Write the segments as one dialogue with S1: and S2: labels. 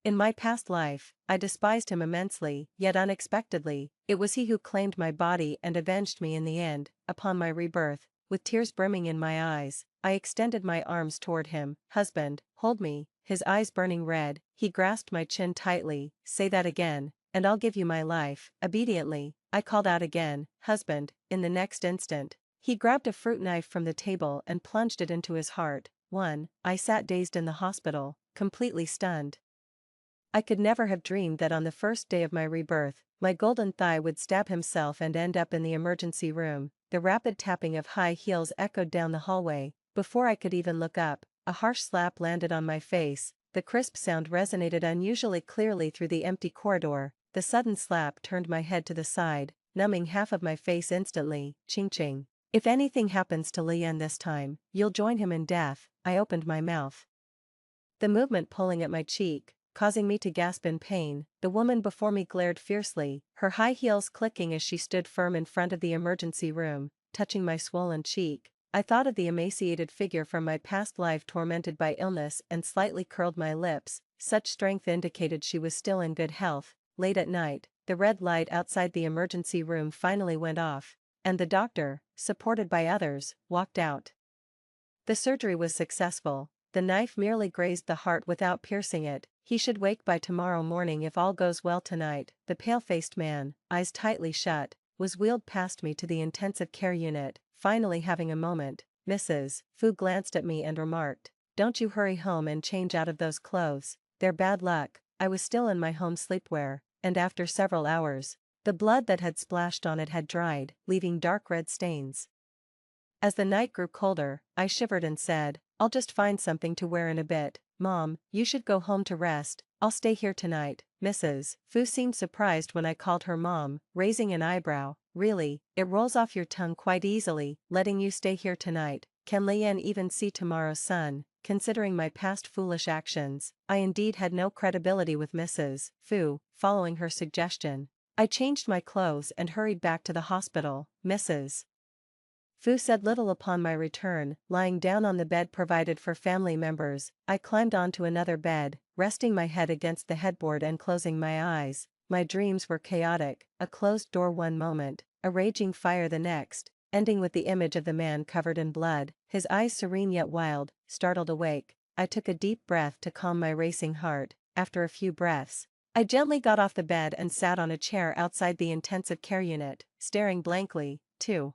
S1: In my past life, I despised him immensely, yet unexpectedly, it was he who claimed my body and avenged me in the end. Upon my rebirth, with tears brimming in my eyes, I extended my arms toward him. Husband, hold me. His eyes burning red, he grasped my chin tightly. Say that again, and I'll give you my life. Obediently, I called out again, husband. In the next instant, he grabbed a fruit knife from the table and plunged it into his heart. I sat dazed in the hospital, completely stunned. I could never have dreamed that on the first day of my rebirth, my golden thigh would stab himself and end up in the emergency room. The rapid tapping of high heels echoed down the hallway. Before I could even look up, a harsh slap landed on my face. The crisp sound resonated unusually clearly through the empty corridor. The sudden slap turned my head to the side, numbing half of my face instantly. Ching ching. If anything happens to Lian this time, you'll join him in death. I opened my mouth. The movement pulling at my cheek, causing me to gasp in pain. The woman before me glared fiercely, her high heels clicking as she stood firm in front of the emergency room, touching my swollen cheek. I thought of the emaciated figure from my past life tormented by illness and slightly curled my lips. Such strength indicated she was still in good health. Late at night, the red light outside the emergency room finally went off, and the doctor, supported by others, walked out. The surgery was successful. The knife merely grazed the heart without piercing it. He should wake by tomorrow morning if all goes well tonight. The pale-faced man, eyes tightly shut, was wheeled past me to the intensive care unit. Finally having a moment, Mrs. Fu glanced at me and remarked, "Don't you hurry home and change out of those clothes. They're bad luck." I was still in my home sleepwear, and after several hours, the blood that had splashed on it had dried, leaving dark red stains. As the night grew colder, I shivered and said, "I'll just find something to wear in a bit." "Mom, you should go home to rest. I'll stay here tonight." Mrs. Fu seemed surprised when I called her mom, raising an eyebrow. "Really, it rolls off your tongue quite easily, letting you stay here tonight. Can Lian even see tomorrow's sun?" Considering my past foolish actions, I indeed had no credibility with Mrs. Fu. Following her suggestion, I changed my clothes and hurried back to the hospital. Mrs. Fu said little upon my return. Lying down on the bed provided for family members, I climbed onto another bed, resting my head against the headboard and closing my eyes. My dreams were chaotic, a closed door one moment, a raging fire the next, ending with the image of the man covered in blood, his eyes serene yet wild. Startled awake, I took a deep breath to calm my racing heart. After a few breaths, I gently got off the bed and sat on a chair outside the intensive care unit, staring blankly, too.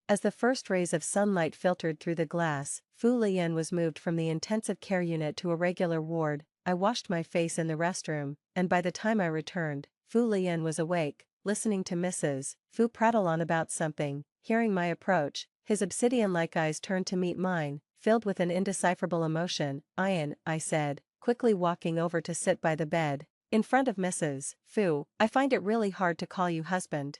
S1: As the first rays of sunlight filtered through the glass, Fu Lian was moved from the intensive care unit to a regular ward. I washed my face in the restroom, and by the time I returned, Fu Lian was awake, listening to Mrs. Fu prattle on about something. Hearing my approach, his obsidian-like eyes turned to meet mine, filled with an indecipherable emotion. "Ian," I said, quickly walking over to sit by the bed, in front of Mrs. Fu. "I find it really hard to call you husband."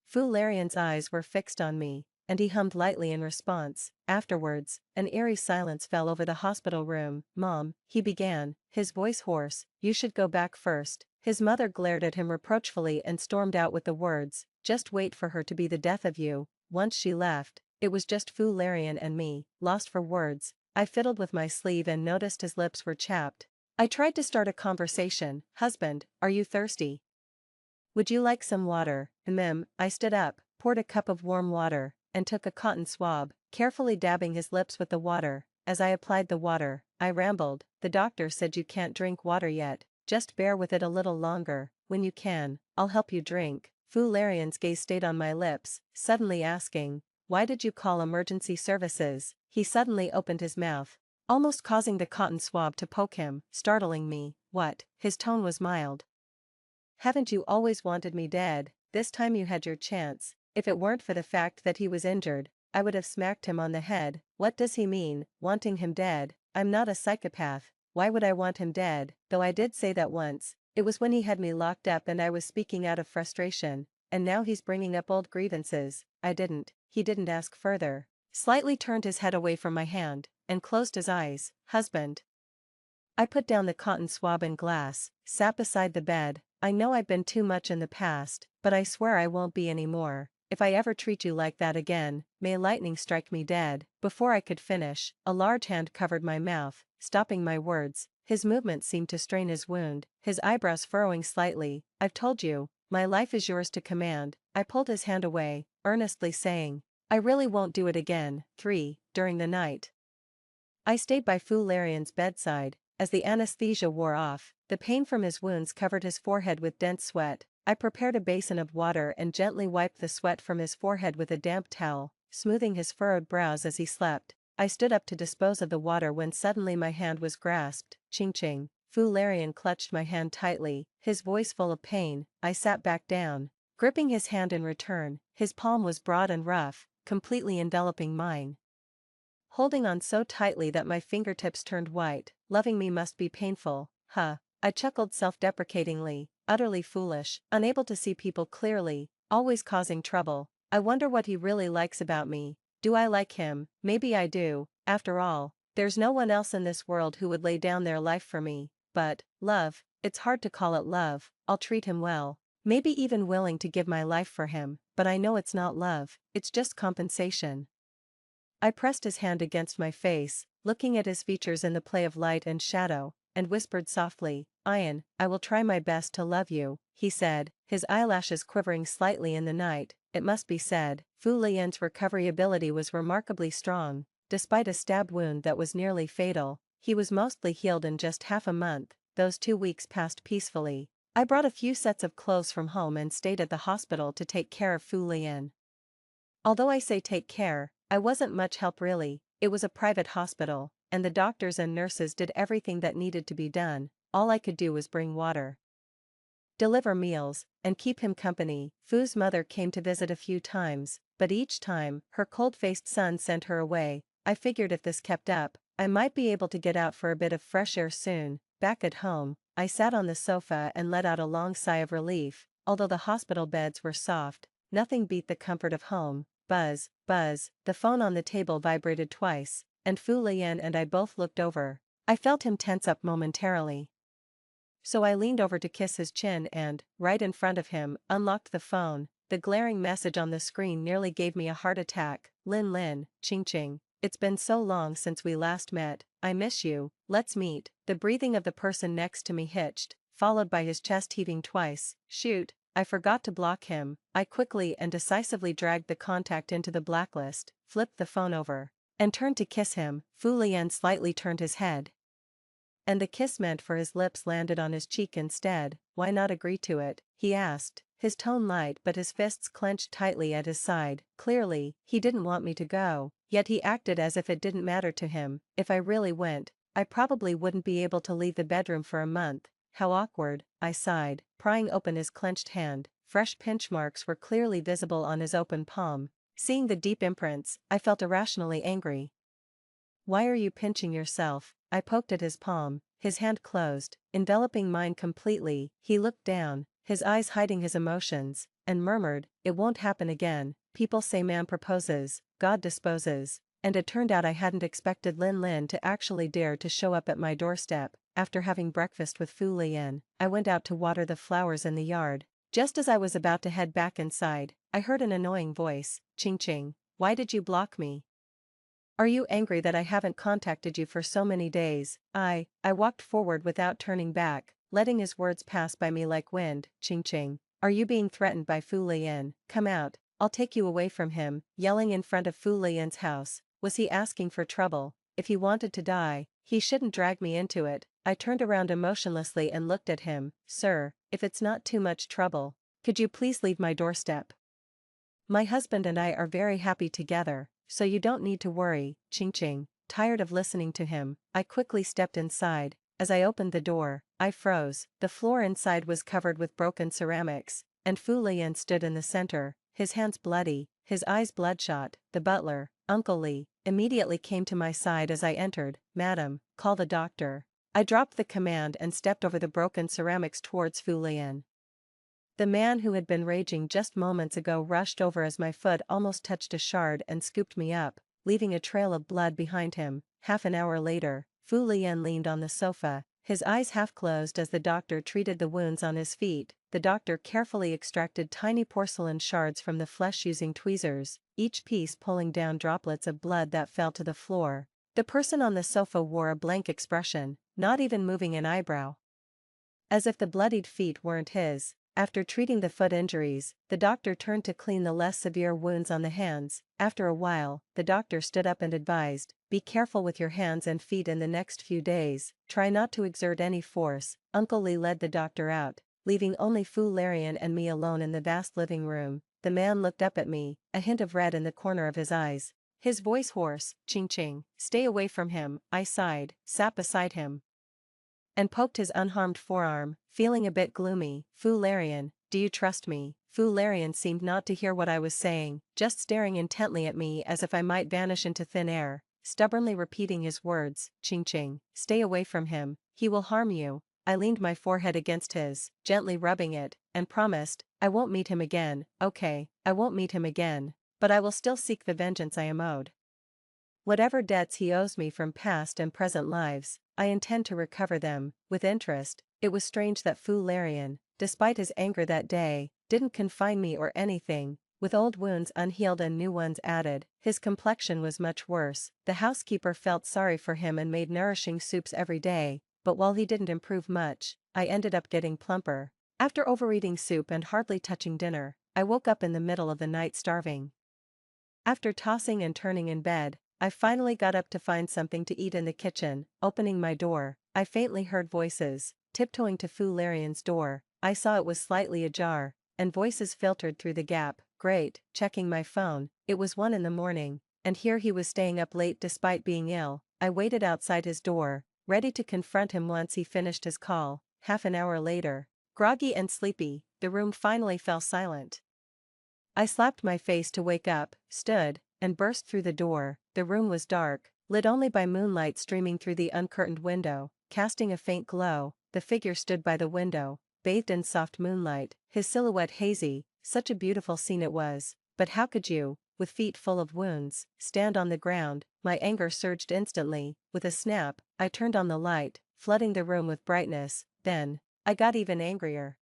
S1: Fu Larian's eyes were fixed on me, and he hummed lightly in response. Afterwards, an eerie silence fell over the hospital room. "Mom," he began, his voice hoarse, "you should go back first." His mother glared at him reproachfully and stormed out with the words, "Just wait for her to be the death of you." Once she left, it was just Fu Larian and me. Lost for words, I fiddled with my sleeve and noticed his lips were chapped. I tried to start a conversation. "Husband, are you thirsty? Would you like some water?" I stood up, poured a cup of warm water, and took a cotton swab, carefully dabbing his lips with the water. As I applied the water, I rambled, "The doctor said you can't drink water yet. Just bear with it a little longer. When you can, I'll help you drink." Fu Larian's gaze stayed on my lips, suddenly asking, "Why did you call emergency services?" He suddenly opened his mouth, almost causing the cotton swab to poke him, startling me. "What?" His tone was mild. "Haven't you always wanted me dead? This time you had your chance. If it weren't for the fact that he was injured, I would have smacked him on the head." "What does he mean, wanting him dead? I'm not a psychopath. Why would I want him dead?" Though I did say that once, it was when he had me locked up and I was speaking out of frustration, and now he's bringing up old grievances. I didn't. He didn't ask further. Slightly turned his head away from my hand, and closed his eyes. "Husband." I put down the cotton swab and glass, sat beside the bed. "I know I've been too much in the past, but I swear I won't be anymore. If I ever treat you like that again, may lightning strike me dead." Before I could finish, a large hand covered my mouth, stopping my words. His movement seemed to strain his wound, his eyebrows furrowing slightly. "I've told you, my life is yours to command." I pulled his hand away, earnestly saying, "I really won't do it again." 3. During the night, I stayed by Fu Larian's bedside. As the anesthesia wore off, the pain from his wounds covered his forehead with dense sweat. I prepared a basin of water and gently wiped the sweat from his forehead with a damp towel, smoothing his furrowed brows as he slept. I stood up to dispose of the water when suddenly my hand was grasped. Ching ching. Fu Larian clutched my hand tightly, his voice full of pain. I sat back down, gripping his hand in return. His palm was broad and rough, completely enveloping mine, holding on so tightly that my fingertips turned white. Loving me must be painful, huh? I chuckled self-deprecatingly, utterly foolish, unable to see people clearly, always causing trouble. I wonder what he really likes about me. Do I like him? Maybe I do. After all, there's no one else in this world who would lay down their life for me. But, love, it's hard to call it love. I'll treat him well, maybe even willing to give my life for him, but I know it's not love, it's just compensation. I pressed his hand against my face, looking at his features in the play of light and shadow, and whispered softly, "Ian, I will try my best to love you," he said, his eyelashes quivering slightly in the night. It must be said, Fu Lian's recovery ability was remarkably strong. Despite a stab wound that was nearly fatal, he was mostly healed in just half a month. Those 2 weeks passed peacefully. I brought a few sets of clothes from home and stayed at the hospital to take care of Fu Lian. Although I say take care, I wasn't much help really. It was a private hospital, and the doctors and nurses did everything that needed to be done. All I could do was bring water, deliver meals, and keep him company. Fu's mother came to visit a few times, but each time, her cold-faced son sent her away. I figured if this kept up, I might be able to get out for a bit of fresh air soon. Back at home, I sat on the sofa and let out a long sigh of relief. Although the hospital beds were soft, nothing beat the comfort of home. Buzz, buzz, the phone on the table vibrated twice, and Fu Lian and I both looked over. I felt him tense up momentarily, so I leaned over to kiss his chin and, right in front of him, unlocked the phone. The glaring message on the screen nearly gave me a heart attack. "Lin Lin, ching ching. It's been so long since we last met. I miss you. Let's meet." The breathing of the person next to me hitched, followed by his chest heaving twice. Shoot, I forgot to block him. I quickly and decisively dragged the contact into the blacklist, flipped the phone over, and turned to kiss him. Fu Lian slightly turned his head, and the kiss meant for his lips landed on his cheek instead. "Why not agree to it?" he asked, his tone light but his fists clenched tightly at his side. Clearly, he didn't want me to go, yet he acted as if it didn't matter to him. If I really went, I probably wouldn't be able to leave the bedroom for a month. How awkward, I sighed, prying open his clenched hand. Fresh pinch marks were clearly visible on his open palm. Seeing the deep imprints, I felt irrationally angry. "Why are you pinching yourself?" I poked at his palm. His hand closed, enveloping mine completely. He looked down, his eyes hiding his emotions, and murmured, "It won't happen again. People say man proposes, God disposes." And it turned out I hadn't expected Lin Lin to actually dare to show up at my doorstep. After having breakfast with Fu Lian, I went out to water the flowers in the yard. Just as I was about to head back inside, I heard an annoying voice. "Ching ching, why did you block me? Are you angry that I haven't contacted you for so many days?" I walked forward without turning back, letting his words pass by me like wind. "Ching ching, are you being threatened by Fu Lian? Come out, I'll take you away from him." Yelling in front of Fu Lian's house, was he asking for trouble? If he wanted to die, he shouldn't drag me into it. I turned around emotionlessly and looked at him. "Sir, if it's not too much trouble, could you please leave my doorstep? My husband and I are very happy together, so you don't need to worry." Ching ching. Tired of listening to him, I quickly stepped inside. As I opened the door, I froze. The floor inside was covered with broken ceramics, and Fu Lian stood in the center, his hands bloody, his eyes bloodshot. The butler, Uncle Li, immediately came to my side as I entered. "Madam, call the doctor." I dropped the command and stepped over the broken ceramics towards Fu Lian. The man who had been raging just moments ago rushed over as my foot almost touched a shard and scooped me up, leaving a trail of blood behind him. Half an hour later, Fu Lian leaned on the sofa, his eyes half closed as the doctor treated the wounds on his feet. The doctor carefully extracted tiny porcelain shards from the flesh using tweezers, each piece pulling down droplets of blood that fell to the floor. The person on the sofa wore a blank expression, not even moving an eyebrow. As if the bloodied feet weren't his. After treating the foot injuries, the doctor turned to clean the less severe wounds on the hands. After a while, the doctor stood up and advised, "Be careful with your hands and feet in the next few days, try not to exert any force." Uncle Lee led the doctor out, leaving only Fu Larian and me alone in the vast living room. The man looked up at me, a hint of red in the corner of his eyes. His voice hoarse. "Ching Ching, stay away from him," I sighed, sat beside him, and poked his unharmed forearm, feeling a bit gloomy. "Fu Larian, do you trust me?" Fu Larian seemed not to hear what I was saying, just staring intently at me as if I might vanish into thin air, stubbornly repeating his words. "Ching Ching, stay away from him, he will harm you." I leaned my forehead against his, gently rubbing it, and promised, "I won't meet him again." "Okay, I won't meet him again, but I will still seek the vengeance I am owed. Whatever debts he owes me from past and present lives, I intend to recover them, with interest." It was strange that Fu Larian, despite his anger that day, didn't confine me or anything. With old wounds unhealed and new ones added, his complexion was much worse. The housekeeper felt sorry for him and made nourishing soups every day, but while he didn't improve much, I ended up getting plumper. After overeating soup and hardly touching dinner, I woke up in the middle of the night starving. After tossing and turning in bed, I finally got up to find something to eat in the kitchen. Opening my door, I faintly heard voices. Tiptoeing to Fu Larian's door, I saw it was slightly ajar, and voices filtered through the gap. Great. Checking my phone, it was 1 in the morning, and here he was staying up late despite being ill. I waited outside his door, ready to confront him once he finished his call. Half an hour later, groggy and sleepy, the room finally fell silent. I slapped my face to wake up, stood, and burst through the door. The room was dark, lit only by moonlight streaming through the uncurtained window, casting a faint glow. The figure stood by the window, bathed in soft moonlight, his silhouette hazy. Such a beautiful scene it was, but how could you, with feet full of wounds, stand on the ground? My anger surged instantly. With a snap, I turned on the light, flooding the room with brightness. Then, I got even angrier.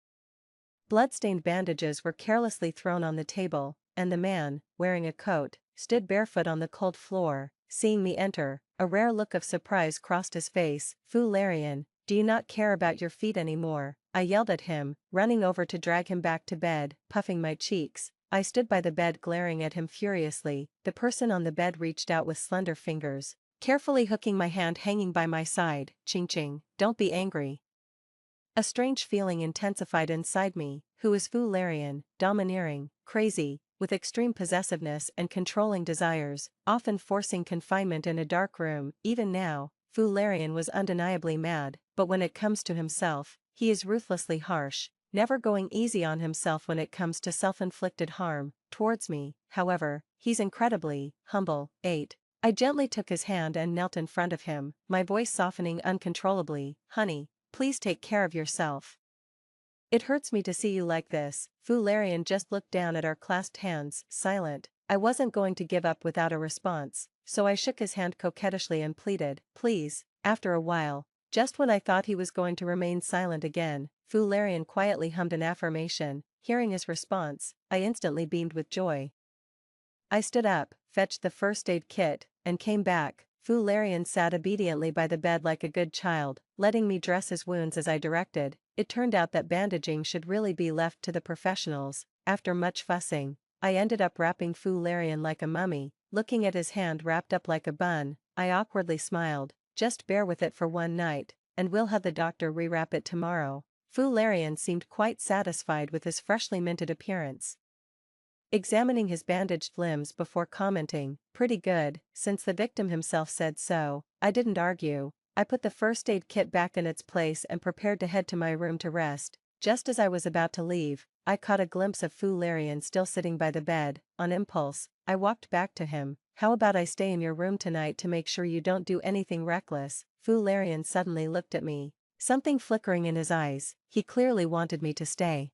S1: Blood-stained bandages were carelessly thrown on the table, and the man, wearing a coat, stood barefoot on the cold floor. Seeing me enter, a rare look of surprise crossed his face. "Fu Larian, do you not care about your feet anymore?" I yelled at him, running over to drag him back to bed, puffing my cheeks. I stood by the bed glaring at him furiously. The person on the bed reached out with slender fingers, carefully hooking my hand hanging by my side. "Ching Ching, don't be angry." A strange feeling intensified inside me. Who is Fu Larian? Domineering, crazy, with extreme possessiveness and controlling desires, often forcing confinement in a dark room. Even now, Fu Larian was undeniably mad, but when it comes to himself, he is ruthlessly harsh, never going easy on himself when it comes to self-inflicted harm. Towards me, however, he's incredibly humble. 8. I gently took his hand and knelt in front of him, my voice softening uncontrollably. "Honey, please take care of yourself. It hurts me to see you like this." Fu Larian just looked down at our clasped hands, silent. I wasn't going to give up without a response, so I shook his hand coquettishly and pleaded, "Please." After a while, just when I thought he was going to remain silent again, Fu Larian quietly hummed an affirmation. Hearing his response, I instantly beamed with joy. I stood up, fetched the first aid kit, and came back. Fu Larian sat obediently by the bed like a good child, letting me dress his wounds as I directed. It turned out that bandaging should really be left to the professionals. After much fussing, I ended up wrapping Fu Larian like a mummy. Looking at his hand wrapped up like a bun, I awkwardly smiled. "Just bear with it for one night, and we'll have the doctor rewrap it tomorrow." Fu Larian seemed quite satisfied with his freshly minted appearance, examining his bandaged limbs before commenting, "Pretty good, since the victim himself said so." I didn't argue. I put the first aid kit back in its place and prepared to head to my room to rest. Just as I was about to leave, I caught a glimpse of Fu Larian still sitting by the bed. On impulse, I walked back to him. "How about I stay in your room tonight to make sure you don't do anything reckless?" Fu Larian suddenly looked at me, something flickering in his eyes. He clearly wanted me to stay.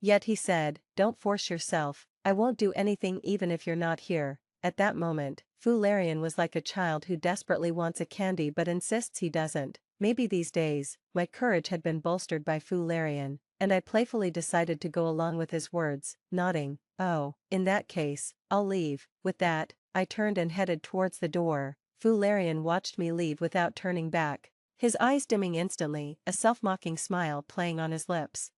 S1: Yet he said, "Don't force yourself, I won't do anything even if you're not here." At that moment, Fu Larian was like a child who desperately wants a candy but insists he doesn't. Maybe these days, my courage had been bolstered by Fu Larian, and I playfully decided to go along with his words, nodding. "Oh, in that case, I'll leave." With that, I turned and headed towards the door. Fu Larian watched me leave without turning back, his eyes dimming instantly, a self-mocking smile playing on his lips.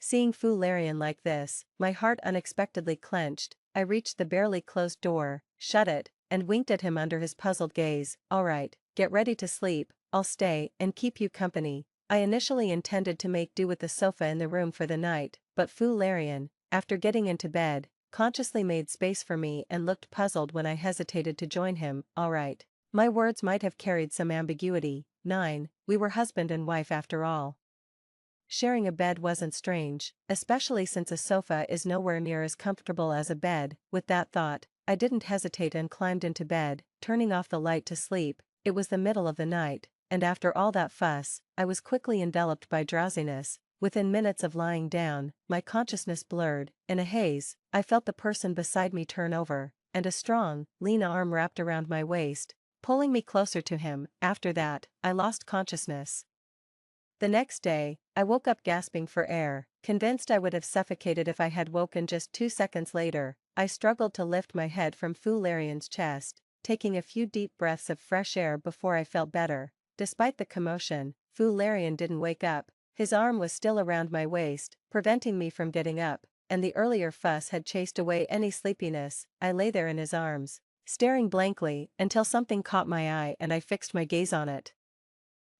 S1: Seeing Fu Larian like this, my heart unexpectedly clenched. I reached the barely closed door, shut it, and winked at him under his puzzled gaze. Alright, get ready to sleep, I'll stay and keep you company. I initially intended to make do with the sofa in the room for the night, but Fu Larian, after getting into bed, consciously made space for me and looked puzzled when I hesitated to join him. Alright. My words might have carried some ambiguity. 9. We were husband and wife after all. Sharing a bed wasn't strange, especially since a sofa is nowhere near as comfortable as a bed. With that thought, I didn't hesitate and climbed into bed, turning off the light to sleep. It was the middle of the night, and after all that fuss, I was quickly enveloped by drowsiness. Within minutes of lying down, my consciousness blurred. In a haze, I felt the person beside me turn over, and a strong, lean arm wrapped around my waist, pulling me closer to him. After that, I lost consciousness. The next day, I woke up gasping for air, convinced I would have suffocated if I had woken just 2 seconds later. I struggled to lift my head from Fu Larian's chest, taking a few deep breaths of fresh air before I felt better. Despite the commotion, Fu Larian didn't wake up. His arm was still around my waist, preventing me from getting up, and the earlier fuss had chased away any sleepiness. I lay there in his arms, staring blankly, until something caught my eye and I fixed my gaze on it.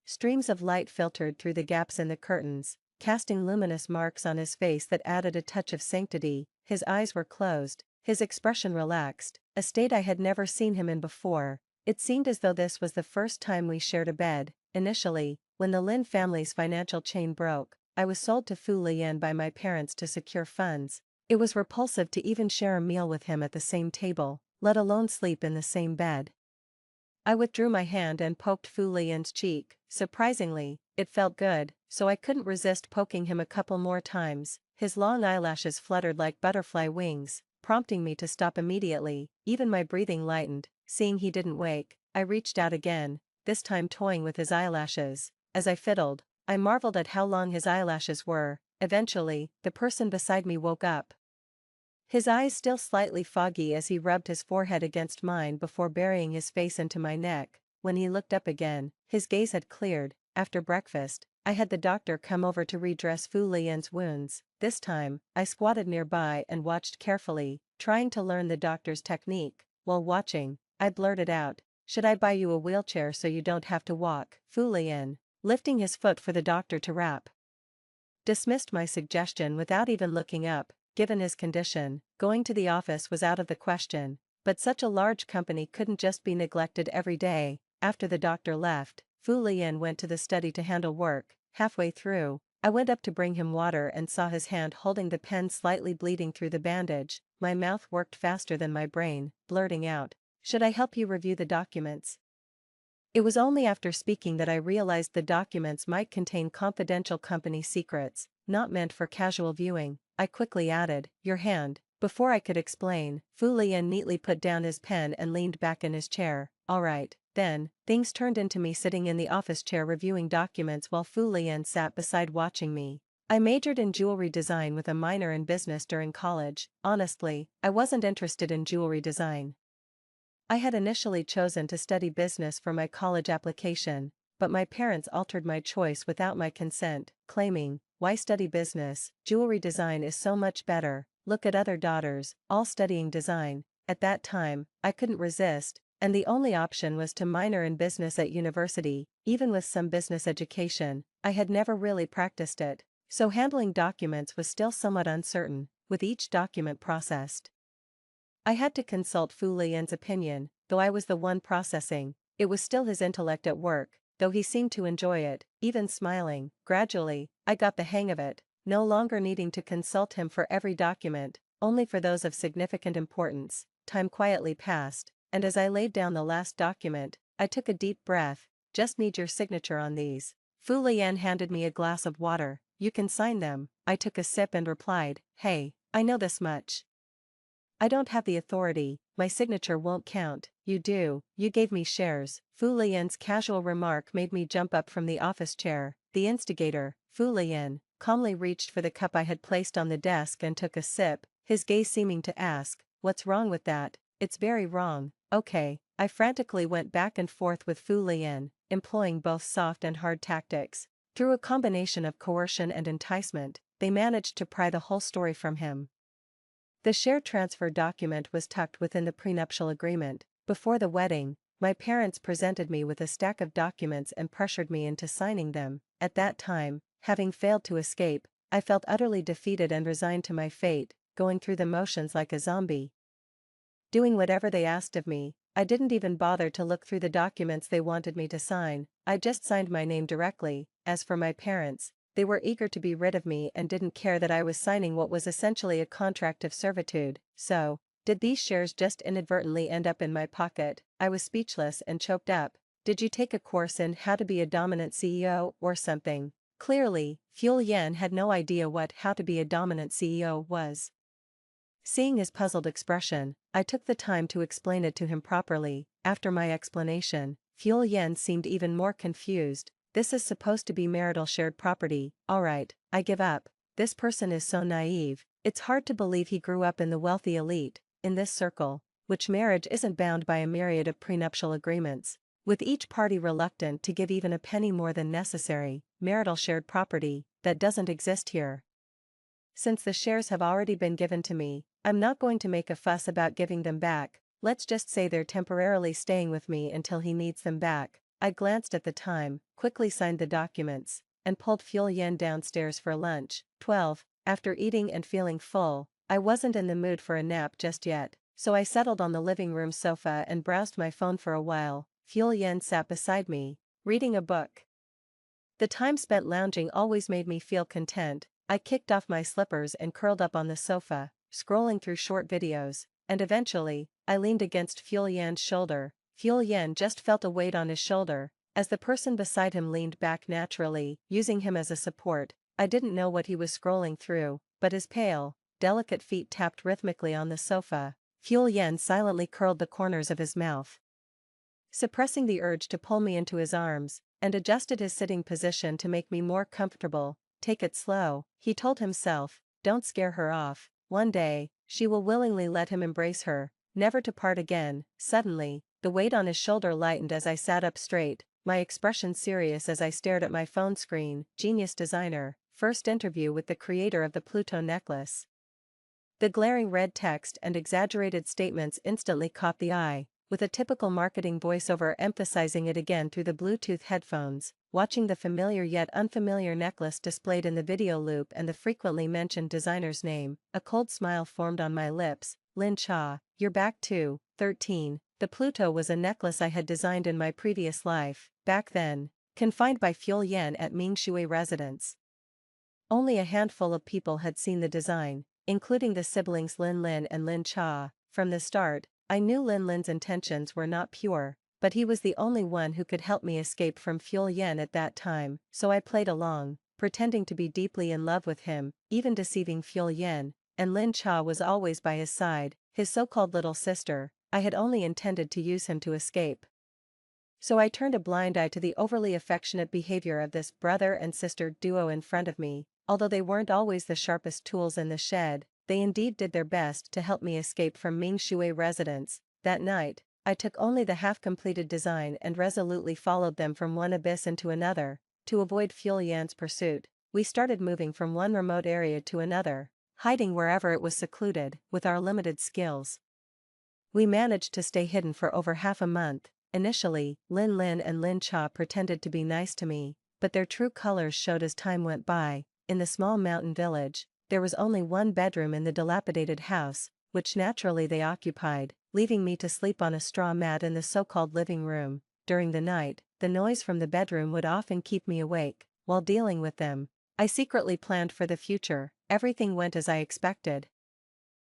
S1: Streams of light filtered through the gaps in the curtains, casting luminous marks on his face that added a touch of sanctity. His eyes were closed, his expression relaxed, a state I had never seen him in before. It seemed as though this was the first time we shared a bed. Initially, when the Lin family's financial chain broke, I was sold to Fu Lian by my parents to secure funds. It was repulsive to even share a meal with him at the same table, let alone sleep in the same bed. I withdrew my hand and poked Fu Lian's cheek. Surprisingly, it felt good, so I couldn't resist poking him a couple more times. His long eyelashes fluttered like butterfly wings, prompting me to stop immediately. Even my breathing lightened. Seeing he didn't wake, I reached out again, this time toying with his eyelashes. As I fiddled, I marveled at how long his eyelashes were. Eventually, the person beside me woke up. His eyes still slightly foggy as he rubbed his forehead against mine before burying his face into my neck. When he looked up again, his gaze had cleared. After breakfast, I had the doctor come over to redress Fu Lian's wounds. This time, I squatted nearby and watched carefully, trying to learn the doctor's technique. While watching, I blurted out, "Should I buy you a wheelchair so you don't have to walk?" Fu Lian, lifting his foot for the doctor to wrap, dismissed my suggestion without even looking up. Given his condition, going to the office was out of the question, but such a large company couldn't just be neglected every day. After the doctor left, Fu Lian went to the study to handle work. Halfway through, I went up to bring him water and saw his hand holding the pen slightly bleeding through the bandage. My mouth worked faster than my brain, blurting out, "Should I help you review the documents?" It was only after speaking that I realized the documents might contain confidential company secrets, not meant for casual viewing. I quickly added, "Your hand." Before I could explain, Fu Lian neatly put down his pen and leaned back in his chair. Alright, then, things turned into me sitting in the office chair reviewing documents while Fu Lian sat beside watching me. I majored in jewelry design with a minor in business during college. Honestly, I wasn't interested in jewelry design. I had initially chosen to study business for my college application, but my parents altered my choice without my consent, claiming, "Why study business? Jewelry design is so much better. Look at other daughters, all studying design." At that time, I couldn't resist, and the only option was to minor in business at university. Even with some business education, I had never really practiced it, so handling documents was still somewhat uncertain. With each document processed, I had to consult Fu Lian's opinion. Though I was the one processing, it was still his intellect at work, though he seemed to enjoy it, even smiling. Gradually, I got the hang of it, no longer needing to consult him for every document, only for those of significant importance. Time quietly passed, and as I laid down the last document, I took a deep breath. "Just need your signature on these." Fu Lian handed me a glass of water. "You can sign them." I took a sip and replied, "Hey, I know this much. I don't have the authority, my signature won't count." "You do, you gave me shares." Fu Lian's casual remark made me jump up from the office chair. The instigator, Fu Lian, calmly reached for the cup I had placed on the desk and took a sip, his gaze seeming to ask, "What's wrong with that?" "It's very wrong." "Okay." I frantically went back and forth with Fu Lian, employing both soft and hard tactics. Through a combination of coercion and enticement, they managed to pry the whole story from him. The share transfer document was tucked within the prenuptial agreement. Before the wedding, my parents presented me with a stack of documents and pressured me into signing them. At that time, having failed to escape, I felt utterly defeated and resigned to my fate, going through the motions like a zombie. Doing whatever they asked of me, I didn't even bother to look through the documents they wanted me to sign, I just signed my name directly. As for my parents, they were eager to be rid of me and didn't care that I was signing what was essentially a contract of servitude. So, did these shares just inadvertently end up in my pocket? I was speechless and choked up. Did you take a course in how to be a dominant CEO or something? Clearly, Fuel Yen had no idea what how to be a dominant CEO was. Seeing his puzzled expression, I took the time to explain it to him properly. After my explanation, Fuel Yen seemed even more confused. This is supposed to be marital shared property. Alright, I give up. This person is so naive. It's hard to believe he grew up in the wealthy elite, in this circle, which marriage isn't bound by a myriad of prenuptial agreements, with each party reluctant to give even a penny more than necessary. Marital shared property, that doesn't exist here. Since the shares have already been given to me, I'm not going to make a fuss about giving them back. Let's just say they're temporarily staying with me until he needs them back. I glanced at the time, quickly signed the documents, and pulled Fuel Yen downstairs for lunch. 12. After eating and feeling full, I wasn't in the mood for a nap just yet, so I settled on the living room sofa and browsed my phone for a while. Fuel Yen sat beside me, reading a book. The time spent lounging always made me feel content. I kicked off my slippers and curled up on the sofa, scrolling through short videos, and eventually, I leaned against Fuel Yan's shoulder. Fuel Yan just felt a weight on his shoulder, as the person beside him leaned back naturally, using him as a support. I didn't know what he was scrolling through, but his pale, delicate feet tapped rhythmically on the sofa. Fuel Yan silently curled the corners of his mouth, suppressing the urge to pull me into his arms, and adjusted his sitting position to make me more comfortable. Take it slow, he told himself, don't scare her off. One day, she will willingly let him embrace her, never to part again. Suddenly, the weight on his shoulder lightened as I sat up straight, my expression serious as I stared at my phone screen. Genius designer, first interview with the creator of the Pluto necklace. The glaring red text and exaggerated statements instantly caught the eye, with a typical marketing voiceover emphasizing it again through the Bluetooth headphones. Watching the familiar yet unfamiliar necklace displayed in the video loop and the frequently mentioned designer's name, a cold smile formed on my lips. Lin Cha, you're back too. 13. The Pluto was a necklace I had designed in my previous life, back then, confined by Fuel Yen at Mingshui residence. Only a handful of people had seen the design, including the siblings Lin Lin and Lin Cha. From the start, I knew Lin Lin's intentions were not pure, but he was the only one who could help me escape from Fuel Yen at that time, so I played along, pretending to be deeply in love with him, even deceiving Fuel Yen, and Lin Cha was always by his side, his so-called little sister. I had only intended to use him to escape. So I turned a blind eye to the overly affectionate behavior of this brother and sister duo in front of me. Although they weren't always the sharpest tools in the shed, they indeed did their best to help me escape from Mingshui residence. That night, I took only the half-completed design and resolutely followed them from one abyss into another. To avoid Fuel Yan's pursuit, we started moving from one remote area to another, hiding wherever it was secluded. With our limited skills, we managed to stay hidden for over half a month. Initially, Lin Lin and Lin Cha pretended to be nice to me, but their true colors showed as time went by. In the small mountain village, there was only one bedroom in the dilapidated house, which naturally they occupied, leaving me to sleep on a straw mat in the so-called living room. During the night, the noise from the bedroom would often keep me awake. While dealing with them, I secretly planned for the future. Everything went as I expected.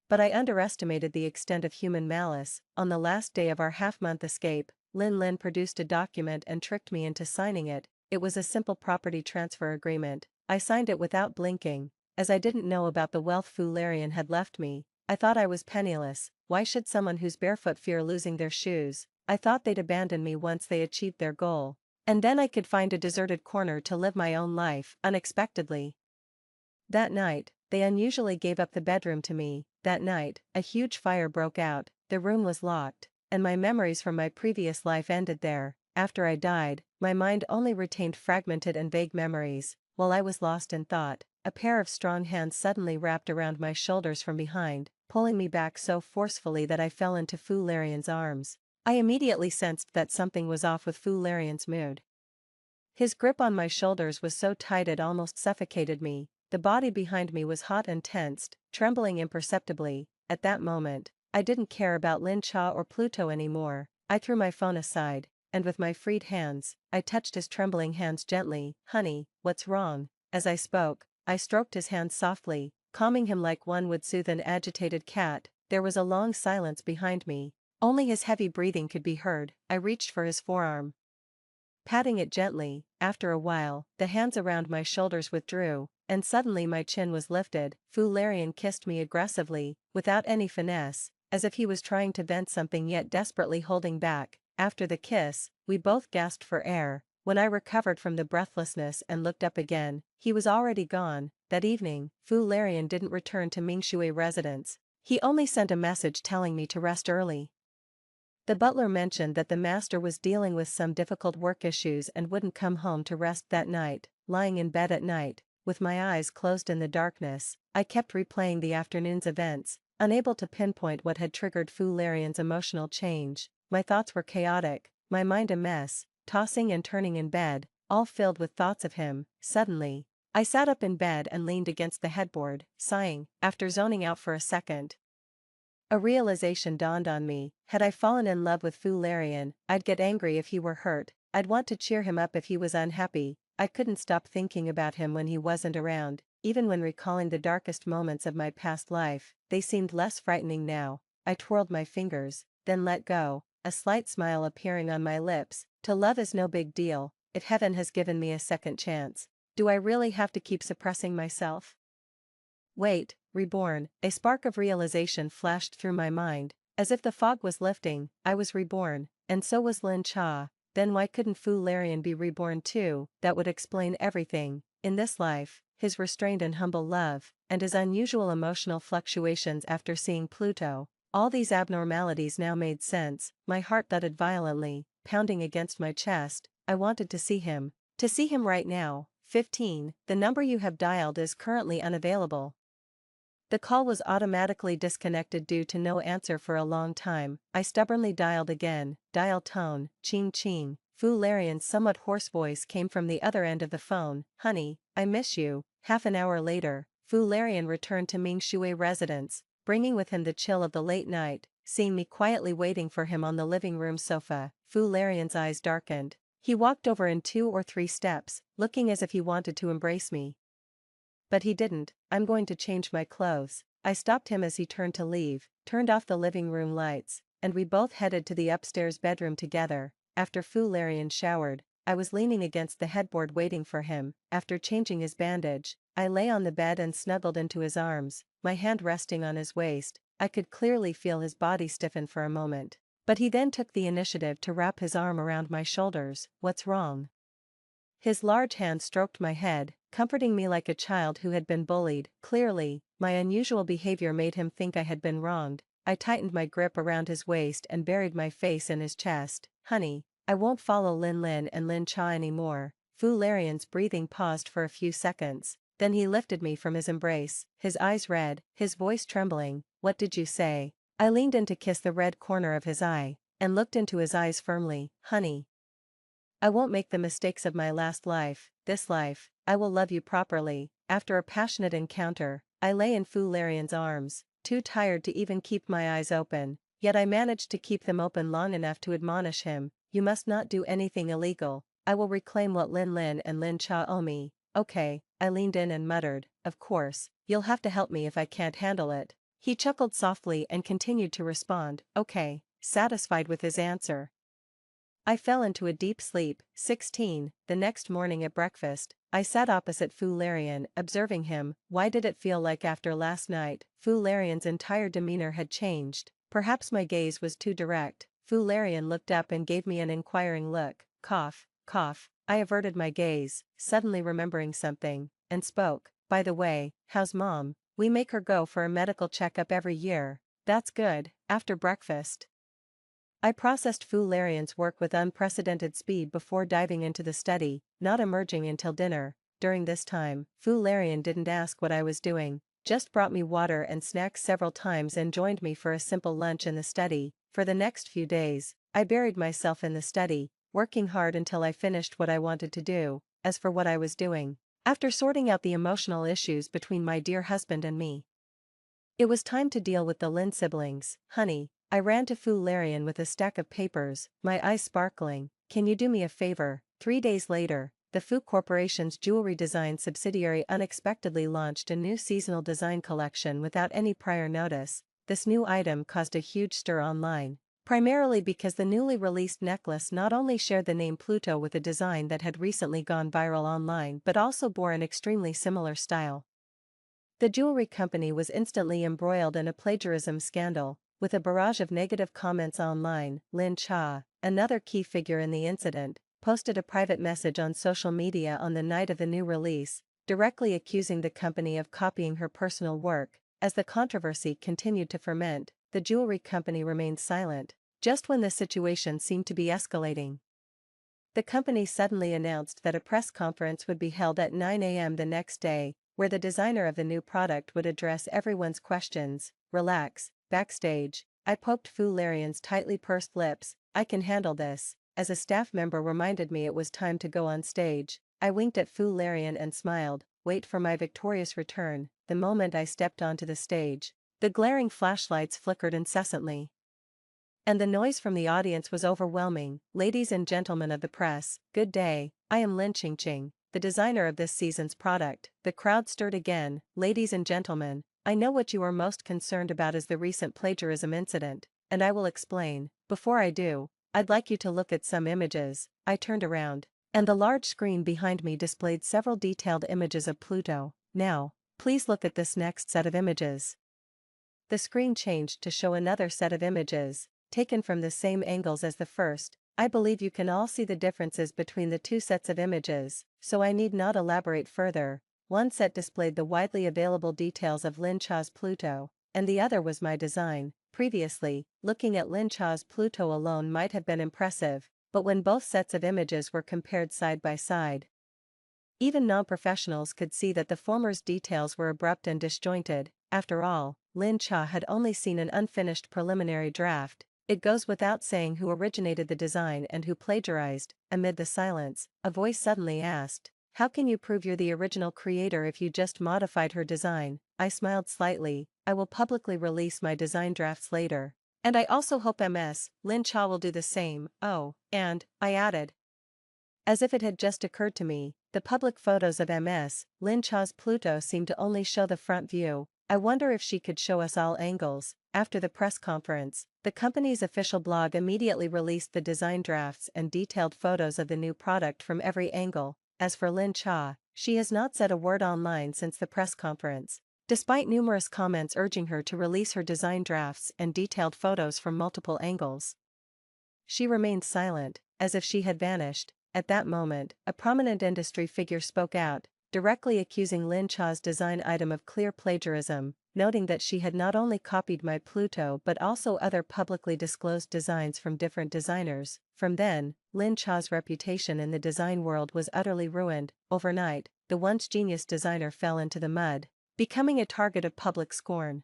S1: But I underestimated the extent of human malice. On the last day of our half-month escape, Lin Lin produced a document and tricked me into signing it. It was a simple property transfer agreement. I signed it without blinking, as I didn't know about the wealth Fu Larian had left me. I thought I was penniless. Why should someone who's barefoot fear losing their shoes? I thought they'd abandon me once they achieved their goal, and then I could find a deserted corner to live my own life. Unexpectedly, that night, they unusually gave up the bedroom to me. That night, a huge fire broke out, the room was locked, and my memories from my previous life ended there. after I died, my mind only retained fragmented and vague memories. While I was lost in thought, a pair of strong hands suddenly wrapped around my shoulders from behind, pulling me back so forcefully that I fell into Fu Larian's arms. I immediately sensed that something was off with Fu Larian's mood. His grip on my shoulders was so tight it almost suffocated me. The body behind me was hot and tensed, trembling imperceptibly. At that moment, I didn't care about Lin Cha or Pluto anymore. I threw my phone aside, and with my freed hands, I touched his trembling hands gently. "Honey, what's wrong?" As I spoke, I stroked his hands softly, calming him like one would soothe an agitated cat. There was a long silence behind me. Only his heavy breathing could be heard. I reached for his forearm, patting it gently. After a while, the hands around my shoulders withdrew, and suddenly my chin was lifted. Fu Larian kissed me aggressively, without any finesse, as if he was trying to vent something yet desperately holding back. After the kiss, we both gasped for air. When I recovered from the breathlessness and looked up again, he was already gone. That evening, Fu Larian didn't return to Mingshui residence. He only sent a message telling me to rest early. The butler mentioned that the master was dealing with some difficult work issues and wouldn't come home to rest that night. Lying in bed at night, with my eyes closed in the darkness, I kept replaying the afternoon's events, unable to pinpoint what had triggered Fu Larian's emotional change. My thoughts were chaotic, my mind a mess, tossing and turning in bed, all filled with thoughts of him. Suddenly, I sat up in bed and leaned against the headboard, sighing. After zoning out for a second, a realization dawned on me. Had I fallen in love with Fu Larian, I'd get angry if he were hurt. I'd want to cheer him up if he was unhappy. I couldn't stop thinking about him when he wasn't around. Even when recalling the darkest moments of my past life, they seemed less frightening now. I twirled my fingers, then let go, a slight smile appearing on my lips. To love is no big deal, if heaven has given me a second chance. Do I really have to keep suppressing myself? Wait, reborn. A spark of realization flashed through my mind. As if the fog was lifting, I was reborn, and so was Lin Cha. Then why couldn't Fu Larian be reborn too? That would explain everything. In this life, his restrained and humble love, and his unusual emotional fluctuations after seeing Pluto. All these abnormalities now made sense. My heart thudded violently, pounding against my chest. I wanted to see him. To see him right now. 15. The number you have dialed is currently unavailable. The call was automatically disconnected due to no answer for a long time. I stubbornly dialed again. Dial tone, ching ching. Fu Larian's somewhat hoarse voice came from the other end of the phone. "Honey, I miss you." Half an hour later, Fu Larian returned to Mingshui residence, bringing with him the chill of the late night. Seeing me quietly waiting for him on the living room sofa, Fu Larian's eyes darkened. He walked over in 2 or 3 steps, looking as if he wanted to embrace me. But he didn't. "I'm going to change my clothes." I stopped him as he turned to leave, turned off the living room lights, and we both headed to the upstairs bedroom together. After Fu Larian showered, I was leaning against the headboard waiting for him. After changing his bandage, I lay on the bed and snuggled into his arms, my hand resting on his waist. I could clearly feel his body stiffen for a moment. But he then took the initiative to wrap his arm around my shoulders. "What's wrong?" His large hand stroked my head, comforting me like a child who had been bullied. Clearly, my unusual behavior made him think I had been wronged. I tightened my grip around his waist and buried my face in his chest. "Honey, I won't follow Lin Lin and Lin Cha anymore." Fu Larian's breathing paused for a few seconds, then he lifted me from his embrace, his eyes red, his voice trembling. "What did you say?" I leaned in to kiss the red corner of his eye, and looked into his eyes firmly. "Honey, I won't make the mistakes of my last life. This life, I will love you properly." After a passionate encounter, I lay in Fu Larian's arms, too tired to even keep my eyes open, yet I managed to keep them open long enough to admonish him. "You must not do anything illegal. I will reclaim what Lin Lin and Lin Cha owe me." "Okay." I leaned in and muttered, "Of course, you'll have to help me if I can't handle it." He chuckled softly and continued to respond, "Okay." Satisfied with his answer, I fell into a deep sleep. 16. The next morning at breakfast, I sat opposite Fu Larian, observing him. Why did it feel like after last night, Fu Larian's entire demeanor had changed? Perhaps my gaze was too direct. Fu Larian looked up and gave me an inquiring look. Cough, cough. I averted my gaze, suddenly remembering something, and spoke. "By the way, how's Mom? We make her go for a medical checkup every year." "That's good." After breakfast, I processed Fu Larian's work with unprecedented speed before diving into the study, not emerging until dinner. During this time, Fu Larian didn't ask what I was doing, just brought me water and snacks several times and joined me for a simple lunch in the study. For the next few days, I buried myself in the study, working hard until I finished what I wanted to do. As for what I was doing, after sorting out the emotional issues between my dear husband and me, it was time to deal with the Lin siblings. Honey, I ran to Fu Larian with a stack of papers, my eyes sparkling. Can you do me a favor? 3 days later, the Fu Corporation's jewelry design subsidiary unexpectedly launched a new seasonal design collection without any prior notice. This new item caused a huge stir online, primarily because the newly released necklace not only shared the name Pluto with a design that had recently gone viral online but also bore an extremely similar style. The jewelry company was instantly embroiled in a plagiarism scandal, with a barrage of negative comments online. Lin Cha, another key figure in the incident, posted a private message on social media on the night of the new release, directly accusing the company of copying her personal work. As the controversy continued to ferment, the jewelry company remained silent. Just when the situation seemed to be escalating, the company suddenly announced that a press conference would be held at 9 a.m. the next day, where the designer of the new product would address everyone's questions. Relax. Backstage, I poked Fu Larian's tightly pursed lips. I can handle this. As a staff member reminded me it was time to go on stage, I winked at Fu Larian and smiled. Wait for my victorious return. The moment I stepped onto the stage, the glaring flashlights flickered incessantly, and the noise from the audience was overwhelming. Ladies and gentlemen of the press, good day. I am Lin Qingqing, the designer of this season's product. The crowd stirred again. Ladies and gentlemen, I know what you are most concerned about is the recent plagiarism incident, and I will explain. Before I do, I'd like you to look at some images. I turned around, and the large screen behind me displayed several detailed images of Pluto. Now, please look at this next set of images. The screen changed to show another set of images, taken from the same angles as the first. I believe you can all see the differences between the two sets of images, so I need not elaborate further. One set displayed the widely available details of Lin Cha's Pluto, and the other was my design. Previously, looking at Lin Cha's Pluto alone might have been impressive, but when both sets of images were compared side by side, even non-professionals could see that the former's details were abrupt and disjointed. After all, Lin Cha had only seen an unfinished preliminary draft. It goes without saying who originated the design and who plagiarized. Amid the silence, a voice suddenly asked, "How can you prove you're the original creator if you just modified her design?" I smiled slightly. I will publicly release my design drafts later. And I also hope Lin Cha will do the same. Oh, and, I added, as if it had just occurred to me, the public photos of Lin Cha's Pluto seem to only show the front view. I wonder if she could show us all angles. After the press conference, the company's official blog immediately released the design drafts and detailed photos of the new product from every angle. As for Lin Cha, she has not said a word online since the press conference, despite numerous comments urging her to release her design drafts and detailed photos from multiple angles. She remained silent, as if she had vanished. At that moment, a prominent industry figure spoke out, directly accusing Lin Cha's design item of clear plagiarism, noting that she had not only copied my Pluto but also other publicly disclosed designs from different designers. From then, Lin Cha's reputation in the design world was utterly ruined. Overnight, the once genius designer fell into the mud, becoming a target of public scorn.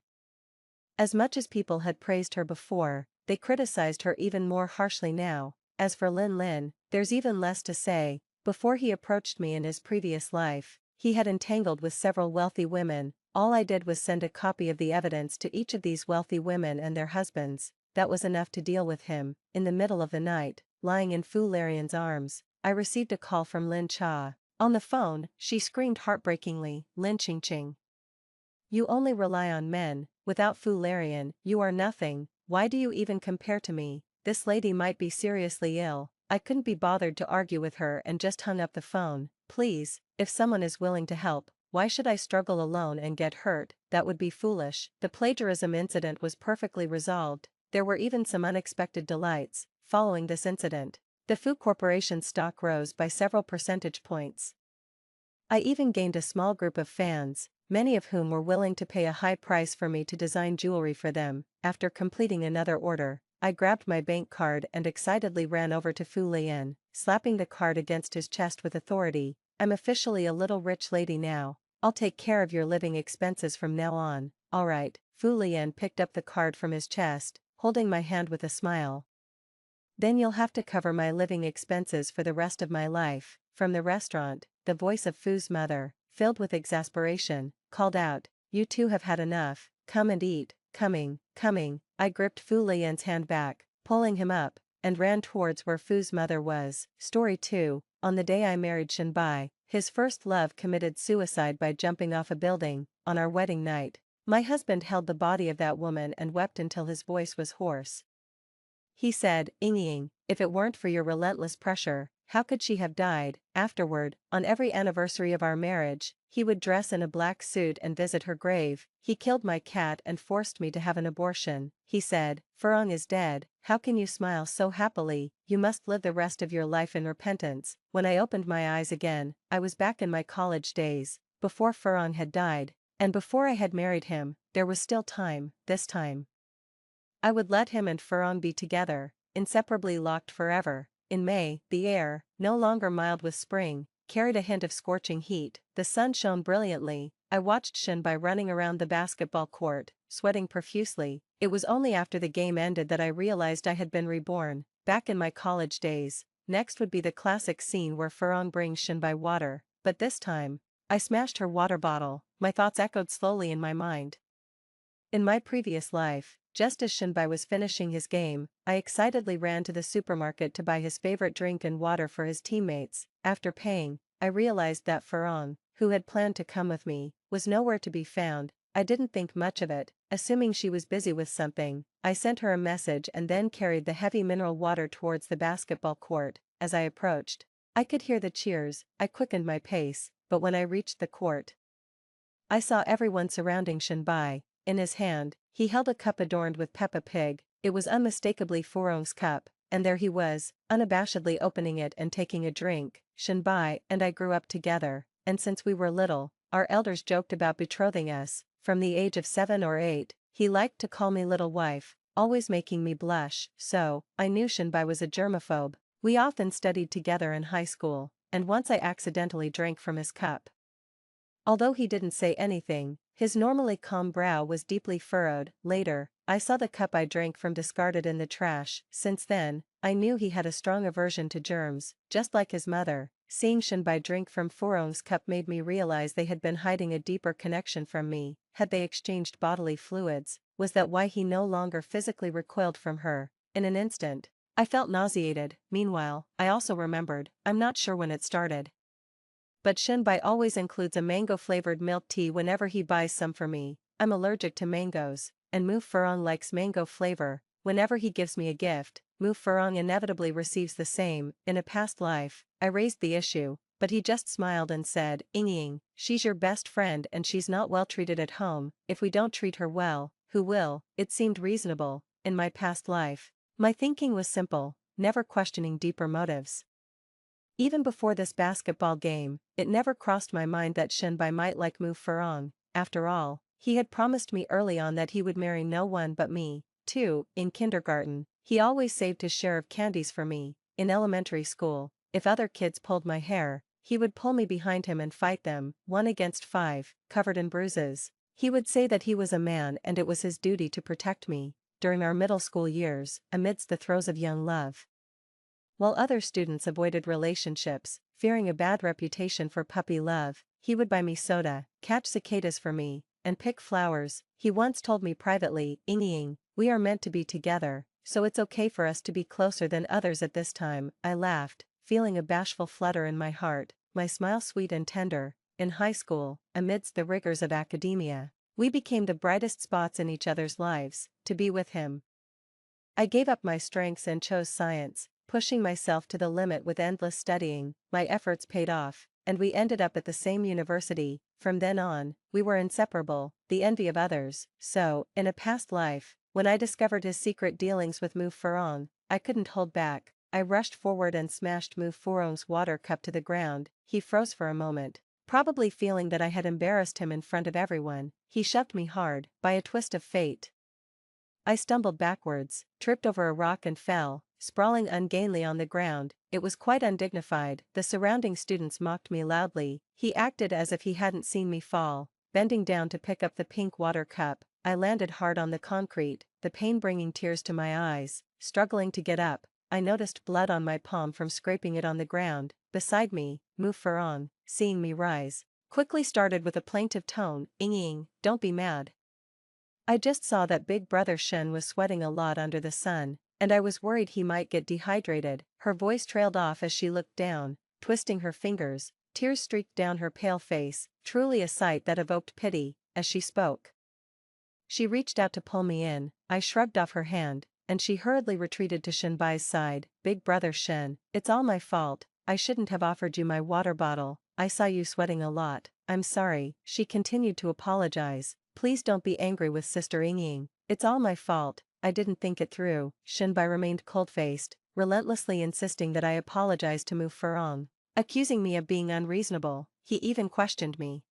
S1: As much as people had praised her before, they criticized her even more harshly now. As for Lin, there's even less to say. Before he approached me in his previous life, he had entangled with several wealthy women. All I did was send a copy of the evidence to each of these wealthy women and their husbands. That was enough to deal with him. In the middle of the night, lying in Fu Larian's arms, I received a call from Lin Cha. On the phone, she screamed heartbreakingly, "Lin Qingqing, you only rely on men. Without Fu Larian, you are nothing. Why do you even compare to me? This lady might be seriously ill." I couldn't be bothered to argue with her and just hung up the phone. Please, if someone is willing to help, why should I struggle alone and get hurt? That would be foolish. The plagiarism incident was perfectly resolved. There were even some unexpected delights. Following this incident, the Fu Corporation's stock rose by several percentage points. I even gained a small group of fans, many of whom were willing to pay a high price for me to design jewelry for them. After completing another order, I grabbed my bank card and excitedly ran over to Fu Lian, slapping the card against his chest with authority. I'm officially a little rich lady now. I'll take care of your living expenses from now on. Alright. Fu Lian picked up the card from his chest, holding my hand with a smile. Then you'll have to cover my living expenses for the rest of my life. From the restaurant, the voice of Fu's mother, filled with exasperation, called out, "You two have had enough, come and eat." Coming. I gripped Fu Lian's hand back, pulling him up, and ran towards where Fu's mother was. Story 2, on the day I married Shinbai, his first love committed suicide by jumping off a building. On our wedding night, my husband held the body of that woman and wept until his voice was hoarse. He said, "Ying, if it weren't for your relentless pressure, how could she have died?" Afterward, on every anniversary of our marriage, he would dress in a black suit and visit her grave. "He killed my cat and forced me to have an abortion," he said. "Furong is dead. How can you smile so happily? You must live the rest of your life in repentance." When I opened my eyes again, I was back in my college days, before Furong had died, and before I had married him. There was still time. This time I would let him and Furong be together, inseparably locked forever. In May, the air, no longer mild with spring, carried a hint of scorching heat. The sun shone brilliantly. I watched Shinbai running around the basketball court, sweating profusely. It was only after the game ended that I realized I had been reborn, back in my college days. Next would be the classic scene where Furong brings Shinbai water, but this time, I smashed her water bottle. My thoughts echoed slowly in my mind. In my previous life, just as Shinbai was finishing his game, I excitedly ran to the supermarket to buy his favorite drink and water for his teammates. After paying, I realized that Furong, who had planned to come with me, was nowhere to be found. I didn't think much of it, assuming she was busy with something. I sent her a message and then carried the heavy mineral water towards the basketball court. As I approached, I could hear the cheers. I quickened my pace, but when I reached the court, I saw everyone surrounding Shinbai. In his hand, he held a cup adorned with Peppa Pig. It was unmistakably Furong's cup, and there he was, unabashedly opening it and taking a drink. Shinbai and I grew up together, and since we were little, our elders joked about betrothing us. From the age of 7 or 8, he liked to call me little wife, always making me blush. So, I knew Shinbai was a germaphobe. We often studied together in high school, and once I accidentally drank from his cup. Although he didn't say anything, his normally calm brow was deeply furrowed. Later, I saw the cup I drank from discarded in the trash. Since then, I knew he had a strong aversion to germs, just like his mother. Seeing Shinbai drink from Furong's cup made me realize they had been hiding a deeper connection from me. Had they exchanged bodily fluids? Was that why he no longer physically recoiled from her? In an instant, I felt nauseated. Meanwhile, I also remembered, I'm not sure when it started, but Shinbai always includes a mango-flavored milk tea whenever he buys some for me. I'm allergic to mangoes, and Mu Furong likes mango flavor. Whenever he gives me a gift, Mu Furong inevitably receives the same. In a past life, I raised the issue, but he just smiled and said, "Ying, she's your best friend and she's not well treated at home. If we don't treat her well, who will?" It seemed reasonable. In my past life, my thinking was simple, never questioning deeper motives. Even before this basketball game, it never crossed my mind that Shinbai might like Mu Furong. After all, he had promised me early on that he would marry no one but me. 2. In kindergarten, he always saved his share of candies for me. In elementary school, if other kids pulled my hair, he would pull me behind him and fight them, 1 against 5, covered in bruises. He would say that he was a man and it was his duty to protect me. During our middle school years, amidst the throes of young love, while other students avoided relationships, fearing a bad reputation for puppy love, he would buy me soda, catch cicadas for me, and pick flowers. He once told me privately, "Ying, we are meant to be together, so it's okay for us to be closer than others at this time." I laughed, feeling a bashful flutter in my heart, my smile sweet and tender. In high school, amidst the rigors of academia, we became the brightest spots in each other's lives. To be with him, I gave up my strengths and chose science, pushing myself to the limit with endless studying. My efforts paid off, and we ended up at the same university. From then on, we were inseparable, the envy of others. So, in a past life, when I discovered his secret dealings with Mu Furong, I couldn't hold back. I rushed forward and smashed Mu Furong's water cup to the ground. He froze for a moment, probably feeling that I had embarrassed him in front of everyone. He shoved me hard. By a twist of fate, I stumbled backwards, tripped over a rock and fell, sprawling ungainly on the ground. It was quite undignified. The surrounding students mocked me loudly. He acted as if he hadn't seen me fall. Bending down to pick up the pink water cup, I landed hard on the concrete, the pain bringing tears to my eyes. Struggling to get up, I noticed blood on my palm from scraping it on the ground. Beside me, Mufuron, seeing me rise, quickly started with a plaintive tone, "Ying, don't be mad. I just saw that big brother Shen was sweating a lot under the sun, and I was worried he might get dehydrated." Her voice trailed off as she looked down, twisting her fingers. Tears streaked down her pale face, truly a sight that evoked pity. As she spoke, she reached out to pull me in. I shrugged off her hand, and she hurriedly retreated to Shinbai's side. "Big brother Shen, it's all my fault. I shouldn't have offered you my water bottle. I saw you sweating a lot. I'm sorry." She continued to apologize. "Please don't be angry with Sister Ying. It's all my fault. I didn't think it through." Shinbai remained cold-faced, relentlessly insisting that I apologize to Mu Furong, accusing me of being unreasonable. He even questioned me.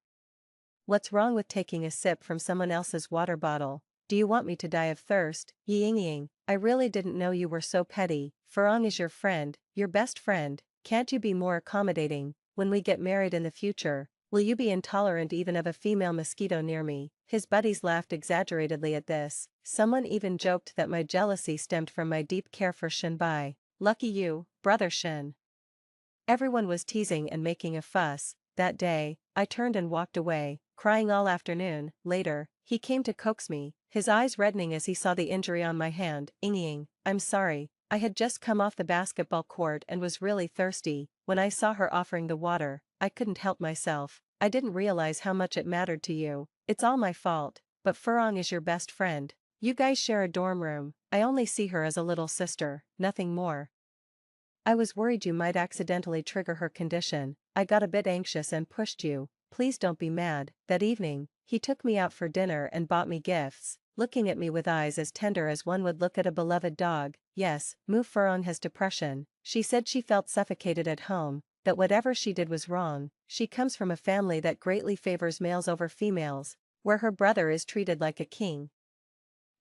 S1: "What's wrong with taking a sip from someone else's water bottle? Do you want me to die of thirst?" "Ying, I really didn't know you were so petty. Furong is your friend, your best friend. Can't you be more accommodating? When we get married in the future, will you be intolerant even of a female mosquito near me?" His buddies laughed exaggeratedly at this. Someone even joked that my jealousy stemmed from my deep care for Shinbai. "Lucky you, brother Shin." Everyone was teasing and making a fuss. That day, I turned and walked away, crying all afternoon. Later, he came to coax me, his eyes reddening as he saw the injury on my hand. "Ying, I'm sorry. I had just come off the basketball court and was really thirsty. When I saw her offering the water, I couldn't help myself. I didn't realize how much it mattered to you. It's all my fault, but Furong is your best friend. You guys share a dorm room. I only see her as a little sister, nothing more. I was worried you might accidentally trigger her condition. I got a bit anxious and pushed you. Please don't be mad." That evening, he took me out for dinner and bought me gifts, looking at me with eyes as tender as one would look at a beloved dog. "Yes, Mu Furong has depression." She said she felt suffocated at home, that whatever she did was wrong. She comes from a family that greatly favors males over females, where her brother is treated like a king.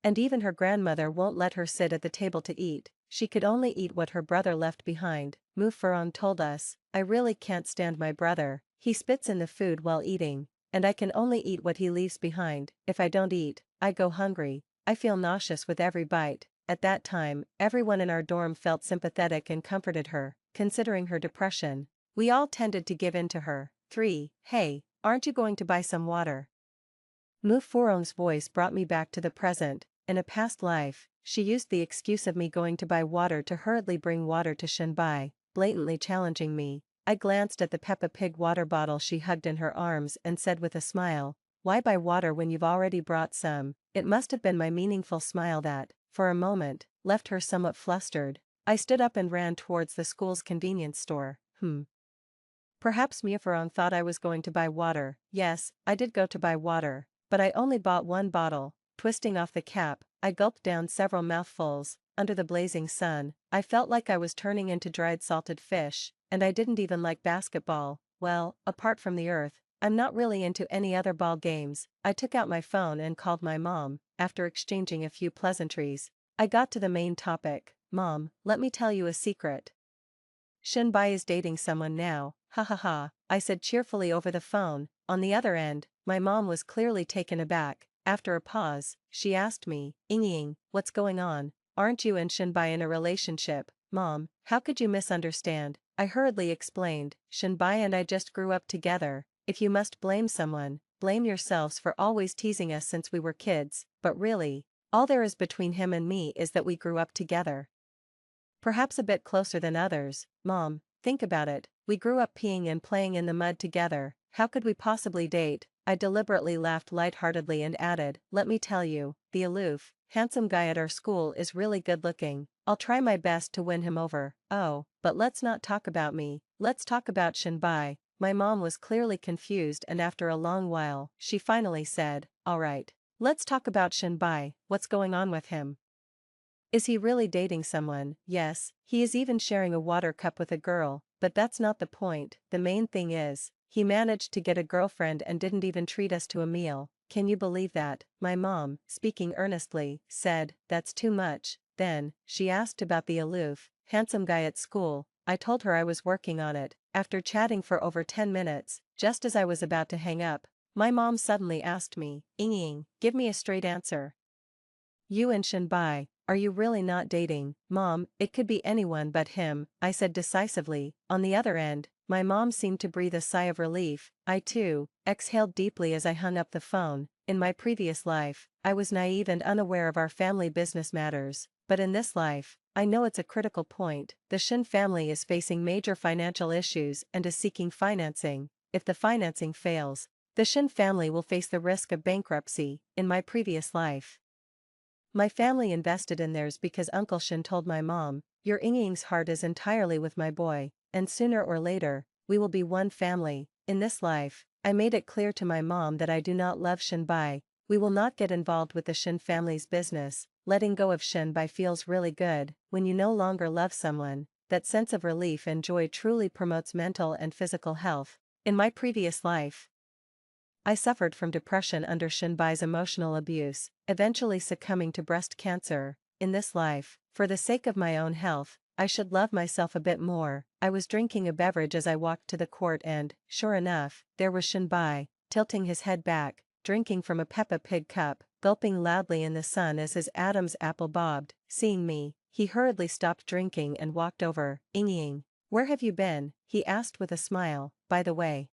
S1: And even her grandmother won't let her sit at the table to eat. She could only eat what her brother left behind. Mu Furong told us, "I really can't stand my brother. He spits in the food while eating, and I can only eat what he leaves behind. If I don't eat, I go hungry. I feel nauseous with every bite." At that time, everyone in our dorm felt sympathetic and comforted her, considering her depression. We all tended to give in to her. 3. "Hey, aren't you going to buy some water?" Mu Furong's voice brought me back to the present. In a past life, she used the excuse of me going to buy water to hurriedly bring water to Shinbai, blatantly challenging me. I glanced at the Peppa Pig water bottle she hugged in her arms and said with a smile, "Why buy water when you've already brought some?" It must have been my meaningful smile that, for a moment, left her somewhat flustered. I stood up and ran towards the school's convenience store. Perhaps Mufurong thought I was going to buy water. Yes, I did go to buy water, but I only bought one bottle. Twisting off the cap, I gulped down several mouthfuls. Under the blazing sun, I felt like I was turning into dried salted fish, and I didn't even like basketball. Well, apart from the earth, I'm not really into any other ball games. I took out my phone and called my mom. After exchanging a few pleasantries, I got to the main topic. "Mom, let me tell you a secret. Shinbai is dating someone now. Ha ha ha," I said cheerfully over the phone. On the other end, my mom was clearly taken aback. After a pause, she asked me, "Ying, what's going on? Aren't you and Shinbai in a relationship?" "Mom, how could you misunderstand?" I hurriedly explained. "Shinbai and I just grew up together. If you must blame someone, blame yourselves for always teasing us since we were kids, but really, all there is between him and me is that we grew up together. Perhaps a bit closer than others." "Mom, think about it. We grew up peeing and playing in the mud together. How could we possibly date?" I deliberately laughed lightheartedly and added, "Let me tell you, the aloof, handsome guy at our school is really good looking. I'll try my best to win him over." "Oh, but let's not talk about me. Let's talk about Shinbai." My mom was clearly confused, and after a long while, she finally said, "All right. Let's talk about Shinbai. What's going on with him? Is he really dating someone?" "Yes, he is even sharing a water cup with a girl, but that's not the point. The main thing is, he managed to get a girlfriend and didn't even treat us to a meal. Can you believe that? My mom, speaking earnestly, said, that's too much. Then, she asked about the aloof, handsome guy at school. I told her I was working on it. After chatting for over 10 minutes, just as I was about to hang up, my mom suddenly asked me, Ying, give me a straight answer. You and Shinbai, are you really not dating? Mom, it could be anyone but him, I said decisively. On the other end, my mom seemed to breathe a sigh of relief. I too exhaled deeply as I hung up the phone. In my previous life, I was naive and unaware of our family business matters, but in this life, I know it's a critical point. The Shin family is facing major financial issues and is seeking financing. If the financing fails, the Shin family will face the risk of bankruptcy. In my previous life, my family invested in theirs because Uncle Shin told my mom, your Ying's heart is entirely with my boy, and sooner or later, we will be one family. In this life, I made it clear to my mom that I do not love Shinbai. We will not get involved with the Shin family's business. Letting go of Shinbai feels really good. When you no longer love someone, that sense of relief and joy truly promotes mental and physical health. In my previous life, I suffered from depression under Shinbai's emotional abuse, eventually succumbing to breast cancer. In this life, for the sake of my own health, I should love myself a bit more. I was drinking a beverage as I walked to the court and, sure enough, there was Shinbai, tilting his head back, drinking from a Peppa Pig cup, gulping loudly in the sun as his Adam's apple bobbed. Seeing me, he hurriedly stopped drinking and walked over. Ying, where have you been? He asked with a smile. By the way,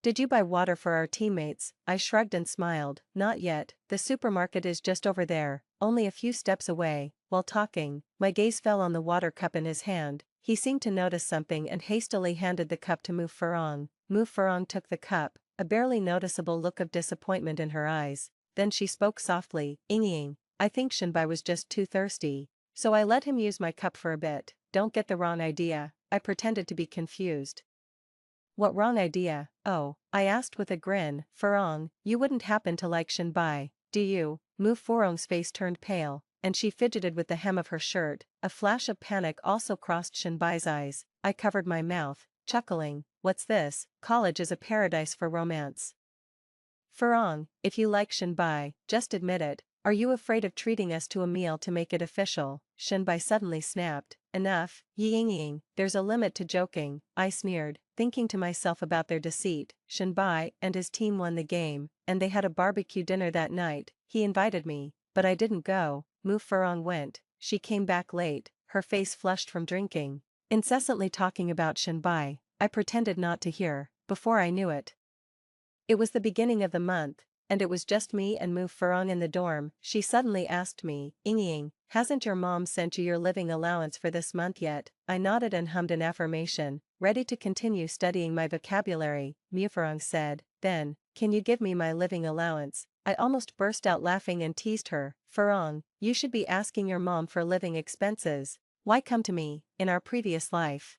S1: did you buy water for our teammates? I shrugged and smiled. Not yet, the supermarket is just over there, only a few steps away. While talking, my gaze fell on the water cup in his hand. He seemed to notice something and hastily handed the cup to Mu Furong. Mu Furong took the cup, a barely noticeable look of disappointment in her eyes. Then she spoke softly, Ying, I think Shinbai was just too thirsty, so I let him use my cup for a bit. Don't get the wrong idea. I pretended to be confused. What wrong idea? Oh, I asked with a grin. Furong, you wouldn't happen to like Shinbai, do you? Mu Furong's face turned pale, and she fidgeted with the hem of her shirt. A flash of panic also crossed Shinbai's eyes. I covered my mouth, chuckling. What's this? College is a paradise for romance. Furong, if you like Shinbai, just admit it. Are you afraid of treating us to a meal to make it official? Shinbai suddenly snapped. Enough, Ying, there's a limit to joking, I sneered, thinking to myself about their deceit. Shinbai and his team won the game, and they had a barbecue dinner that night. He invited me, but I didn't go. Mu Furong went. She came back late, her face flushed from drinking, incessantly talking about Shinbai. I pretended not to hear. Before I knew it, it was the beginning of the month, and it was just me and Mu Furong in the dorm. She suddenly asked me, Ying, hasn't your mom sent you your living allowance for this month yet? I nodded and hummed an affirmation, ready to continue studying my vocabulary. Mu Furong said, then, can you give me my living allowance? I almost burst out laughing and teased her. Furong, you should be asking your mom for living expenses. Why come to me? In our previous life,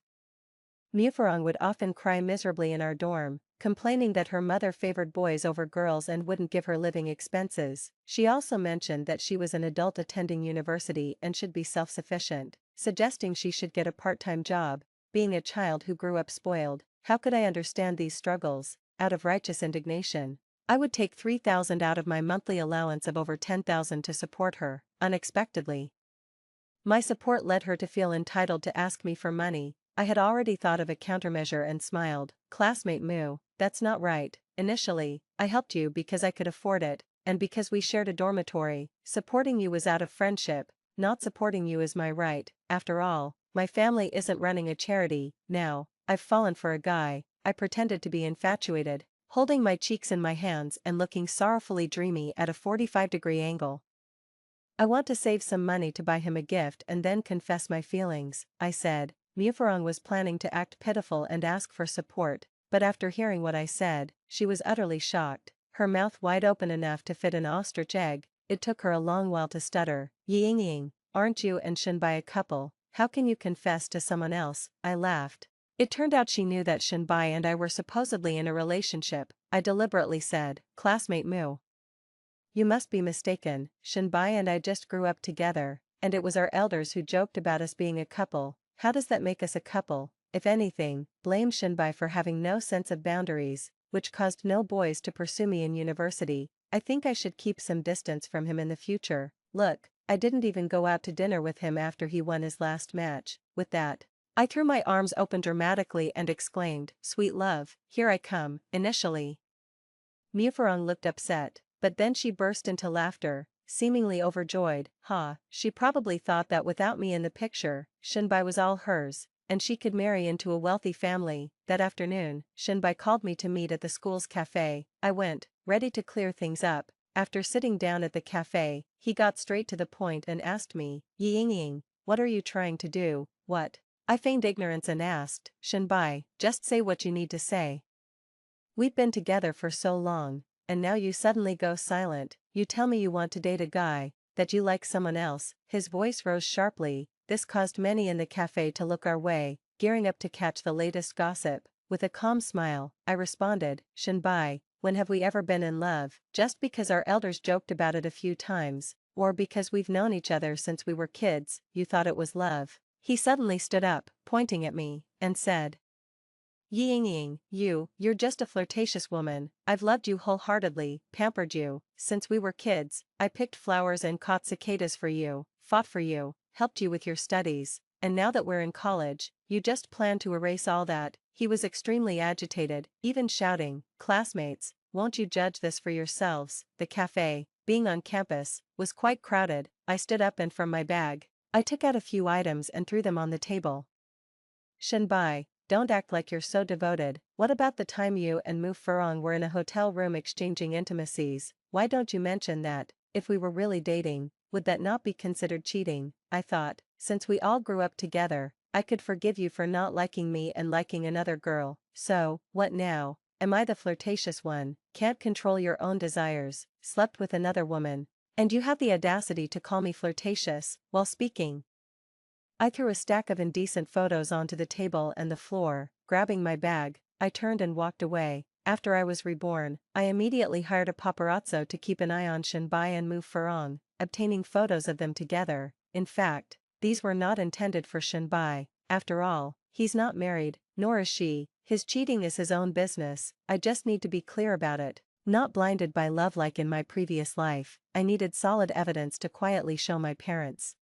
S1: Mu Furong would often cry miserably in our dorm, complaining that her mother favored boys over girls and wouldn't give her living expenses. She also mentioned that she was an adult attending university and should be self-sufficient, suggesting she should get a part-time job. Being a child who grew up spoiled, how could I understand these struggles? Out of righteous indignation, I would take 3,000 out of my monthly allowance of over 10,000 to support her. Unexpectedly, my support led her to feel entitled to ask me for money. I had already thought of a countermeasure and smiled. Classmate Mu, that's not right. Initially, I helped you because I could afford it, and because we shared a dormitory. Supporting you was out of friendship, not supporting you is my right. After all, my family isn't running a charity. Now, I've fallen for a guy. I pretended to be infatuated, holding my cheeks in my hands and looking sorrowfully dreamy at a 45-degree angle. I want to save some money to buy him a gift and then confess my feelings, I said. Mu Furong was planning to act pitiful and ask for support, but after hearing what I said, she was utterly shocked, her mouth wide open enough to fit an ostrich egg. It took her a long while to stutter. Ying, aren't you and Shinbai a couple? How can you confess to someone else? I laughed. It turned out she knew that Shinbai and I were supposedly in a relationship. I deliberately said, Classmate Mu, you must be mistaken. Shinbai and I just grew up together, and it was our elders who joked about us being a couple. How does that make us a couple? if anything, blame Shinbai for having no sense of boundaries, which caused no boys to pursue me in university. I think I should keep some distance from him in the future. Look, I didn't even go out to dinner with him after he won his last match. With that, I threw my arms open dramatically and exclaimed, "Sweet love, here I come." Initially, Mufurong looked upset, but then she burst into laughter, seemingly overjoyed. She probably thought that without me in the picture, Shinbai was all hers, and she could marry into a wealthy family. That afternoon, Shinbai called me to meet at the school's cafe. I went, ready to clear things up. After sitting down at the cafe, he got straight to the point and asked me, "Ying, what are you trying to do?" "What?" I feigned ignorance and asked, "Shinbai, just say what you need to say. We've been together for so long, and now you suddenly go silent. You tell me you want to date a guy, that you like someone else." His voice rose sharply. This caused many in the cafe to look our way, gearing up to catch the latest gossip. With a calm smile, I responded, "Shinbai, when have we ever been in love? Just because our elders joked about it a few times, or because we've known each other since we were kids, you thought it was love?" He suddenly stood up, pointing at me, and said, "Ying, you're just a flirtatious woman. I've loved you wholeheartedly, pampered you, since we were kids. I picked flowers and caught cicadas for you, fought for you, helped you with your studies, and now that we're in college, you just plan to erase all that." He was extremely agitated, even shouting, "Classmates, won't you judge this for yourselves?" The cafe, being on campus, was quite crowded. I stood up and from my bag, I took out a few items and threw them on the table. "Shinbai, don't act like you're so devoted. What about the time you and Mu Furong were in a hotel room exchanging intimacies? Why don't you mention that? If we were really dating, would that not be considered cheating?" I thought, since we all grew up together, I could forgive you for not liking me and liking another girl. So, what now? Am I the flirtatious one? Can't control your own desires, slept with another woman, and you have the audacity to call me flirtatious? While speaking, I threw a stack of indecent photos onto the table and the floor. Grabbing my bag, I turned and walked away. After I was reborn, I immediately hired a paparazzo to keep an eye on Shinbai and Mu Furong, obtaining photos of them together. In fact, these were not intended for Shinbai. After all, he's not married, nor is she. His cheating is his own business. I just need to be clear about it. Not blinded by love like in my previous life, I needed solid evidence to quietly show my parents.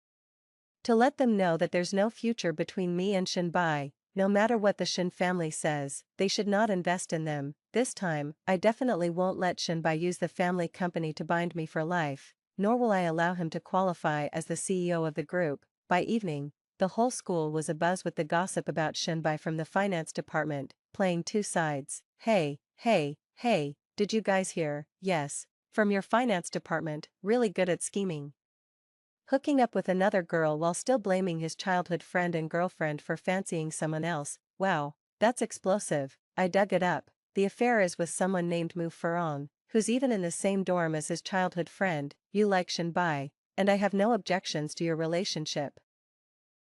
S1: To let them know that there's no future between me and Shinbai. No matter what the Shin family says, they should not invest in them. This time, I definitely won't let Shinbai use the family company to bind me for life, nor will I allow him to qualify as the CEO of the group. By evening, the whole school was abuzz with the gossip about Shinbai from the finance department, playing two sides. Hey, did you guys hear? Yes, from your finance department, really good at scheming. Hooking up with another girl while still blaming his childhood friend and girlfriend for fancying someone else. Wow, that's explosive. I dug it up. The affair is with someone named Mu Furong, who's even in the same dorm as his childhood friend. You like Shinbai, and I have no objections to your relationship.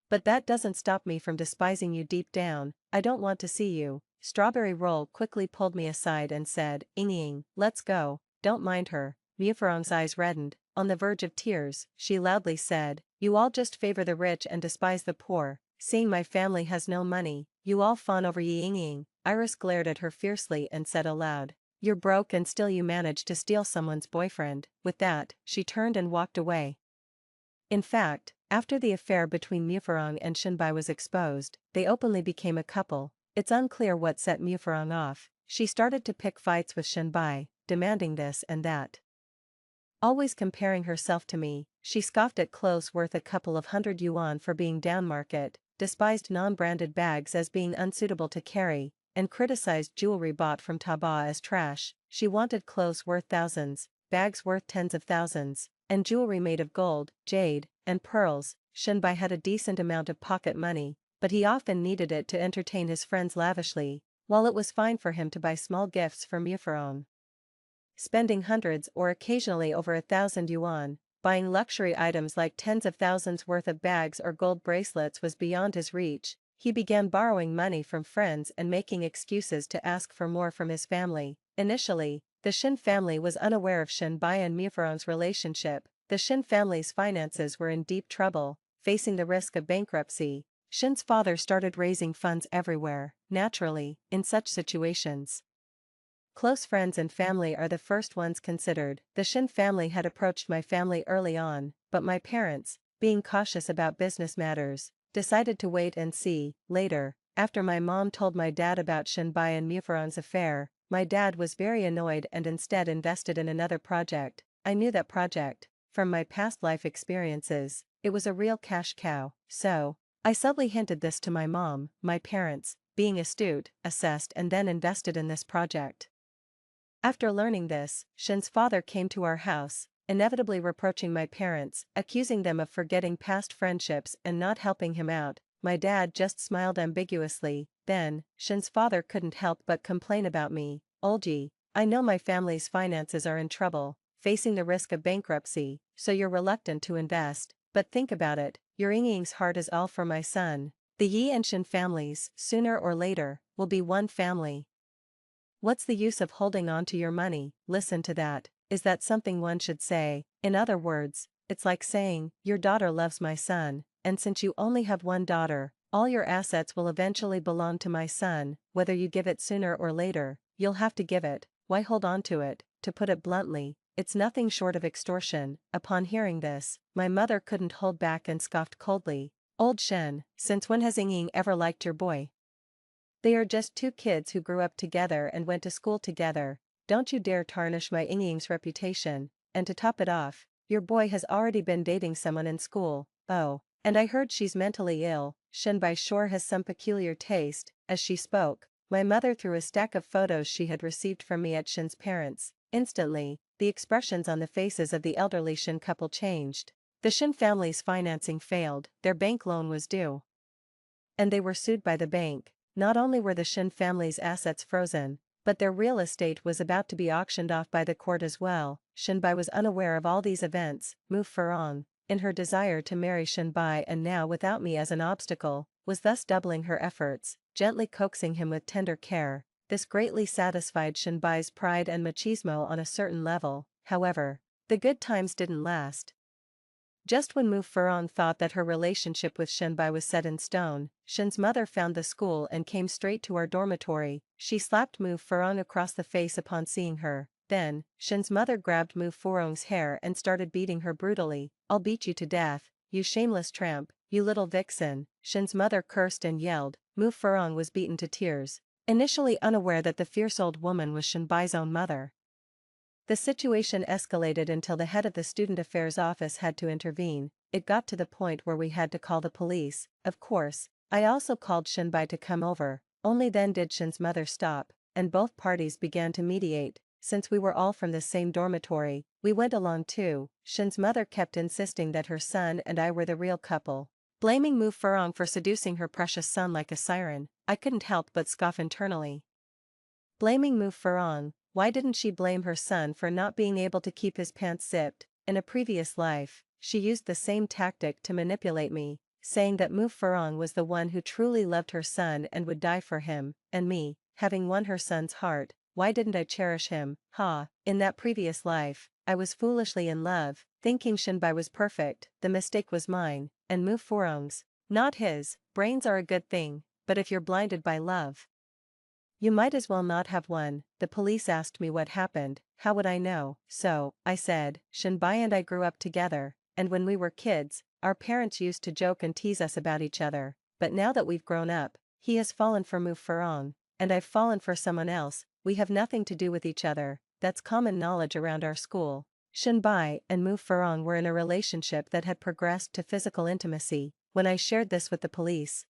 S1: But that doesn't stop me from despising you deep down. I don't want to see you. Strawberry Roll quickly pulled me aside and said, "Ying, let's go. Don't mind her." Mufurong's eyes reddened. On the verge of tears, she loudly said, "You all just favor the rich and despise the poor. Seeing my family has no money, you all fawn over Ying." Iris glared at her fiercely and said aloud, "You're broke and still you manage to steal someone's boyfriend." With that, she turned and walked away. In fact, after the affair between Mufurong and Shinbai was exposed, they openly became a couple. It's unclear what set Mufurong off. She started to pick fights with Shinbai, demanding this and that. Always comparing herself to me, she scoffed at clothes worth a couple of hundred yuan for being downmarket, despised non-branded bags as being unsuitable to carry, and criticized jewelry bought from Taobao as trash. She wanted clothes worth thousands, bags worth tens of thousands, and jewelry made of gold, jade, and pearls. Shinbai had a decent amount of pocket money, but he often needed it to entertain his friends lavishly, while it was fine for him to buy small gifts for Mufurong. Spending hundreds or occasionally over 1,000 yuan, buying luxury items like tens of thousands worth of bags or gold bracelets was beyond his reach. He began borrowing money from friends and making excuses to ask for more from his family. Initially, the Shin family was unaware of Shinbai and Mufurong's relationship. The Shin family's finances were in deep trouble, facing the risk of bankruptcy. Shin's father started raising funds everywhere. Naturally, in such situations, close friends and family are the first ones considered. The Shin family had approached my family early on, but my parents, being cautious about business matters, decided to wait and see. Later, after my mom told my dad about Shinbai and Mufaron's affair, my dad was very annoyed and instead invested in another project. I knew that project, from my past life experiences, it was a real cash cow, so I subtly hinted this to my mom. My parents, being astute, assessed and then invested in this project. After learning this, Shin's father came to our house, inevitably reproaching my parents, accusing them of forgetting past friendships and not helping him out. My dad just smiled ambiguously. Then, Shin's father couldn't help but complain about me. Olji, I know my family's finances are in trouble, facing the risk of bankruptcy, so you're reluctant to invest, but think about it, your Ying's heart is all for my son. The Yi and Shin families, sooner or later, will be one family. What's the use of holding on to your money? Listen to that. Is that something one should say? In other words, it's like saying, your daughter loves my son, and since you only have one daughter, all your assets will eventually belong to my son. Whether you give it sooner or later, you'll have to give it. Why hold on to it? To put it bluntly, it's nothing short of extortion. Upon hearing this, my mother couldn't hold back and scoffed coldly. Old Shen, since when has Ying ever liked your boy? They are just two kids who grew up together and went to school together. Don't you dare tarnish my Ying's reputation, and to top it off, your boy has already been dating someone in school. Oh, and I heard she's mentally ill. Shinbai sure has some peculiar taste. As she spoke, my mother threw a stack of photos she had received from me at Shin's parents. Instantly, the expressions on the faces of the elderly Shin couple changed. The Shin family's financing failed, their bank loan was due, and they were sued by the bank. Not only were the Shin family's assets frozen, but their real estate was about to be auctioned off by the court as well. Shinbai was unaware of all these events. Mu Furong, in her desire to marry Shinbai and now without me as an obstacle, was thus doubling her efforts, gently coaxing him with tender care. This greatly satisfied Shinbai's pride and machismo on a certain level. However, the good times didn't last. Just when Mu Furong thought that her relationship with Shinbai was set in stone, Shin's mother found the school and came straight to our dormitory. She slapped Mu Furong across the face upon seeing her. Then, Shin's mother grabbed Mu Furong's hair and started beating her brutally. I'll beat you to death, you shameless tramp, you little vixen. Shin's mother cursed and yelled. Mu Furong was beaten to tears, initially unaware that the fierce old woman was Shinbai's own mother. The situation escalated until the head of the student affairs office had to intervene. It got to the point where we had to call the police. Of course, I also called Shinbai to come over. Only then did Shin's mother stop, and both parties began to mediate. Since we were all from the same dormitory, we went along too. Shin's mother kept insisting that her son and I were the real couple, blaming Mu Furong for seducing her precious son like a siren. I couldn't help but scoff internally. Blaming Mu Furong? Why didn't she blame her son for not being able to keep his pants zipped? In a previous life, she used the same tactic to manipulate me, saying that Mu Furong was the one who truly loved her son and would die for him, and me, having won her son's heart, why didn't I cherish him? In that previous life, I was foolishly in love, thinking Shinbai was perfect. The mistake was mine, and Mu Furong's, not his. Brains are a good thing, but if you're blinded by love, you might as well not have one. The police asked me what happened. How would I know? So, I said, Shinbai and I grew up together, and when we were kids, our parents used to joke and tease us about each other. But now that we've grown up, he has fallen for Mu Furong, and I've fallen for someone else. We have nothing to do with each other. That's common knowledge around our school. Shinbai and Mu Furong were in a relationship that had progressed to physical intimacy. When I shared this with the police,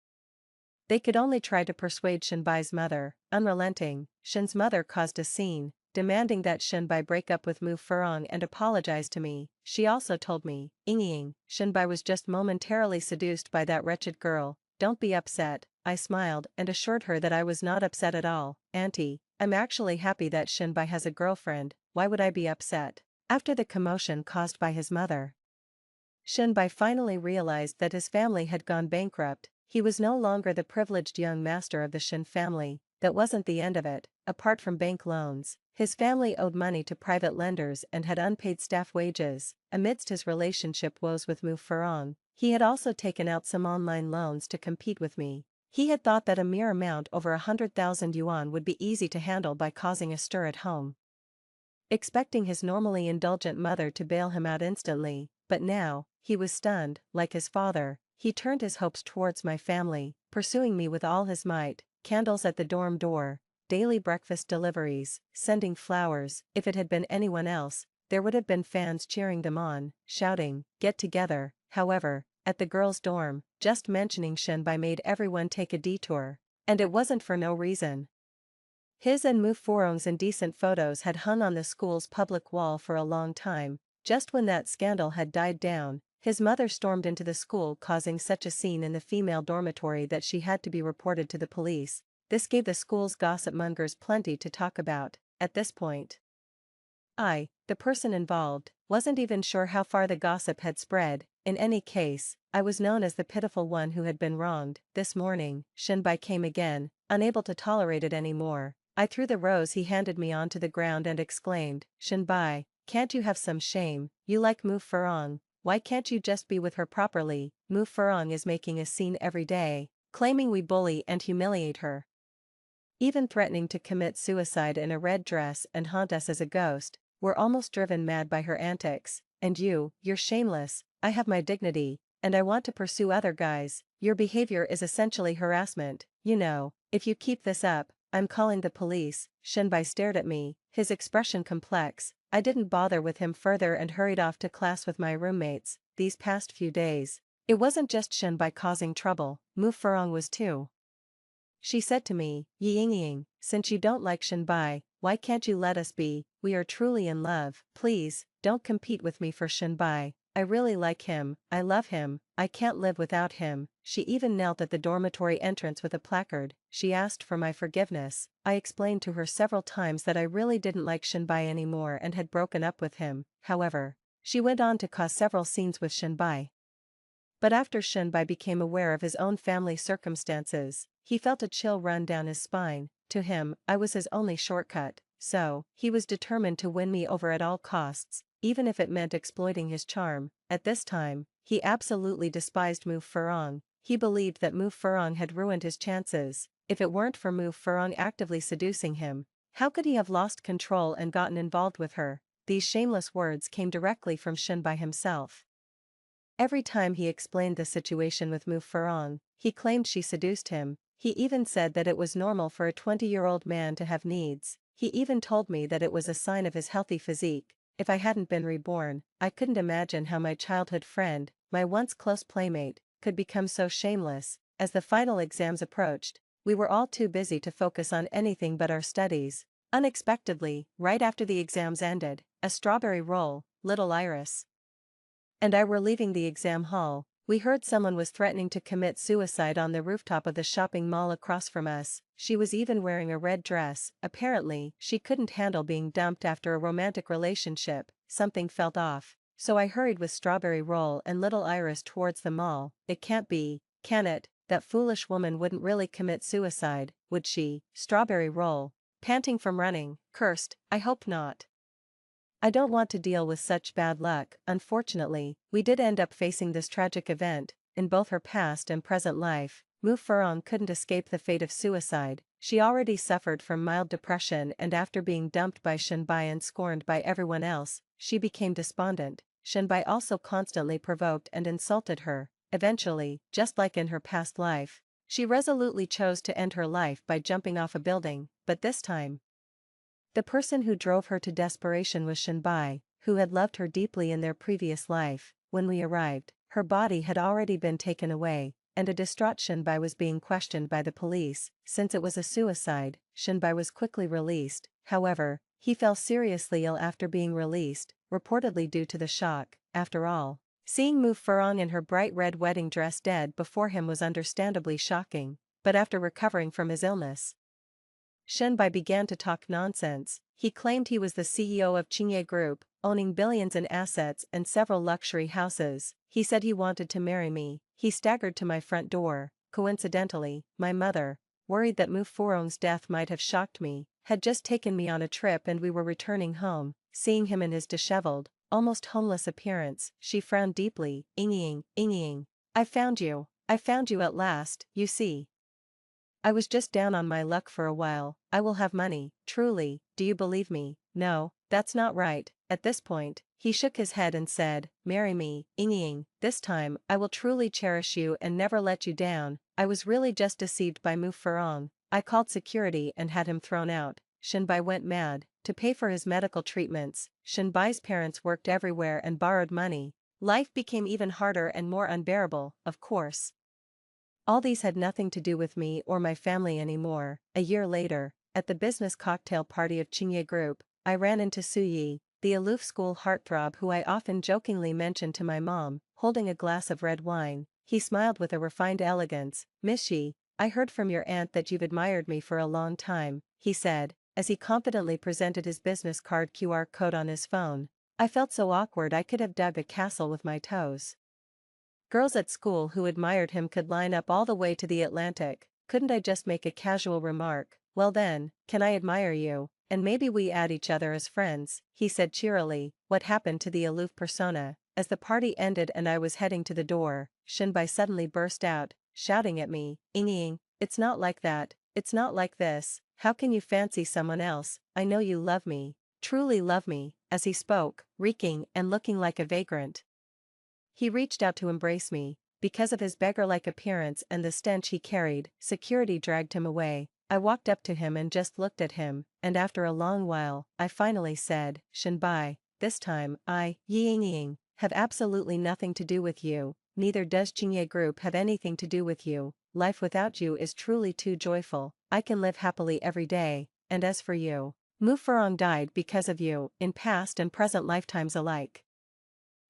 S1: they could only try to persuade Shinbai's mother. Unrelenting, Shin's mother caused a scene, demanding that Shinbai break up with Mu Furong and apologize to me. She also told me, Ying, Shinbai was just momentarily seduced by that wretched girl. Don't be upset. I smiled and assured her that I was not upset at all. Auntie, I'm actually happy that Shinbai has a girlfriend. Why would I be upset? After the commotion caused by his mother, Shinbai finally realized that his family had gone bankrupt. He was no longer the privileged young master of the Shin family. That wasn't the end of it. Apart from bank loans, his family owed money to private lenders and had unpaid staff wages. Amidst his relationship woes with Mu Furong, He had also taken out some online loans to compete with me. He had thought that a mere amount over 100,000 yuan would be easy to handle by causing a stir at home, expecting his normally indulgent mother to bail him out instantly, but now, he was stunned. Like his father, he turned his hopes towards my family, pursuing me with all his might, candles at the dorm door, daily breakfast deliveries, sending flowers. If it had been anyone else, there would have been fans cheering them on, shouting, "Get together." However, at the girls' dorm, just mentioning Shinbai made everyone take a detour. And it wasn't for no reason. His and Mu Furong's indecent photos had hung on the school's public wall for a long time. Just when that scandal had died down, his mother stormed into the school, causing such a scene in the female dormitory that she had to be reported to the police. This gave the school's gossip mongers plenty to talk about. At this point, I, the person involved, wasn't even sure how far the gossip had spread. In any case, I was known as the pitiful one who had been wronged. This morning, Shinbai came again, unable to tolerate it anymore. I threw the rose he handed me onto the ground and exclaimed, "Shinbai, can't you have some shame? You like Mu Furong, why can't you just be with her properly? Mu Furong is making a scene every day, claiming we bully and humiliate her, even threatening to commit suicide in a red dress and haunt us as a ghost. We're almost driven mad by her antics, and you're shameless. I have my dignity, and I want to pursue other guys. Your behavior is essentially harassment. You know, if you keep this up, I'm calling the police." Shinbai stared at me, his expression complex. I didn't bother with him further and hurried off to class with my roommates. These past few days, it wasn't just Shinbai causing trouble, Mu Furong was too. She said to me, "Ying, since you don't like Shinbai, why can't you let us be? We are truly in love. Please, don't compete with me for Shinbai. I really like him, I love him, I can't live without him." She even knelt at the dormitory entrance with a placard. She asked for my forgiveness. I explained to her several times that I really didn't like Shinbai anymore and had broken up with him. However, she went on to cause several scenes with Shinbai. But after Shinbai became aware of his own family circumstances, he felt a chill run down his spine. To him, I was his only shortcut, so he was determined to win me over at all costs, even if it meant exploiting his charm. At this time, he absolutely despised Mu Furong. He believed that Mu Furong had ruined his chances. If it weren't for Mu Furong actively seducing him, how could he have lost control and gotten involved with her? These shameless words came directly from Shinbai himself. Every time he explained the situation with Mu Furong, he claimed she seduced him. He even said that it was normal for a 20-year-old man to have needs. He even told me that it was a sign of his healthy physique. If I hadn't been reborn, I couldn't imagine how my childhood friend, my once close playmate, could become so shameless. As the final exams approached, we were all too busy to focus on anything but our studies. Unexpectedly, right after the exams ended, a strawberry roll, Little Iris, and I were leaving the exam hall. We heard someone was threatening to commit suicide on the rooftop of the shopping mall across from us. She was even wearing a red dress. Apparently, she couldn't handle being dumped after a romantic relationship. Something felt off, so I hurried with Strawberry Roll and Little Iris towards the mall. It can't be, can it? That foolish woman wouldn't really commit suicide, would she? Strawberry Roll, panting from running, cursed, I hope not. I don't want to deal with such bad luck. Unfortunately, we did end up facing this tragic event. In both her past and present life, Mu Furong couldn't escape the fate of suicide. She already suffered from mild depression, and after being dumped by Shinbai and scorned by everyone else, she became despondent. Shinbai also constantly provoked and insulted her. Eventually, just like in her past life, she resolutely chose to end her life by jumping off a building, but this time, the person who drove her to desperation was Shinbai, who had loved her deeply in their previous life. When we arrived, her body had already been taken away, and a distraught Shinbai was being questioned by the police. Since it was a suicide, Shinbai was quickly released. However, he fell seriously ill after being released, reportedly due to the shock. After all, seeing Mu Furong in her bright red wedding dress dead before him was understandably shocking, but after recovering from his illness, Shinbai began to talk nonsense. He claimed he was the CEO of Qingye Group, owning billions in assets and several luxury houses. He said he wanted to marry me. He staggered to my front door. Coincidentally, my mother, worried that Mu Furong's death might have shocked me, had just taken me on a trip and we were returning home. Seeing him in his disheveled, almost homeless appearance, she frowned deeply, Inging. I found you at last, you see. I was just down on my luck for a while. I will have money, truly, do you believe me? No, that's not right. At this point, he shook his head and said, marry me, Inging, this time I will truly cherish you and never let you down. I was really just deceived by Mu Furong. I called security and had him thrown out. Shinbai went mad. To pay for his medical treatments, Shinbai's parents worked everywhere and borrowed money. Life became even harder and more unbearable, of course. All these had nothing to do with me or my family anymore. A year later, at the business cocktail party of Chingye Group, I ran into Suyi, the aloof school heartthrob who I often jokingly mentioned to my mom, holding a glass of red wine. He smiled with a refined elegance. Miss Shi, I heard from your aunt that you've admired me for a long time, he said, as he confidently presented his business card QR code on his phone. I felt so awkward I could have dug a castle with my toes. Girls at school who admired him could line up all the way to the Atlantic. Couldn't I just make a casual remark, well then, can I admire you, and maybe we add each other as friends, he said cheerily. What happened to the aloof persona? As the party ended and I was heading to the door, Shinbai suddenly burst out, shouting at me, Inging, it's not like that, it's not like this, how can you fancy someone else? I know you love me, truly love me. As he spoke, reeking and looking like a vagrant, he reached out to embrace me. Because of his beggar-like appearance and the stench he carried, security dragged him away. I walked up to him and just looked at him, and after a long while, I finally said, Shinbai, this time, Ying, have absolutely nothing to do with you, neither does Chingye Group have anything to do with you. Life without you is truly too joyful. I can live happily every day, and as for you, Mu Furong died because of you, in past and present lifetimes alike.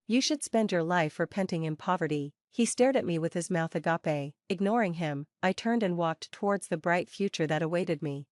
S1: You should spend your life repenting in poverty. He stared at me with his mouth agape. Ignoring him, I turned and walked towards the bright future that awaited me.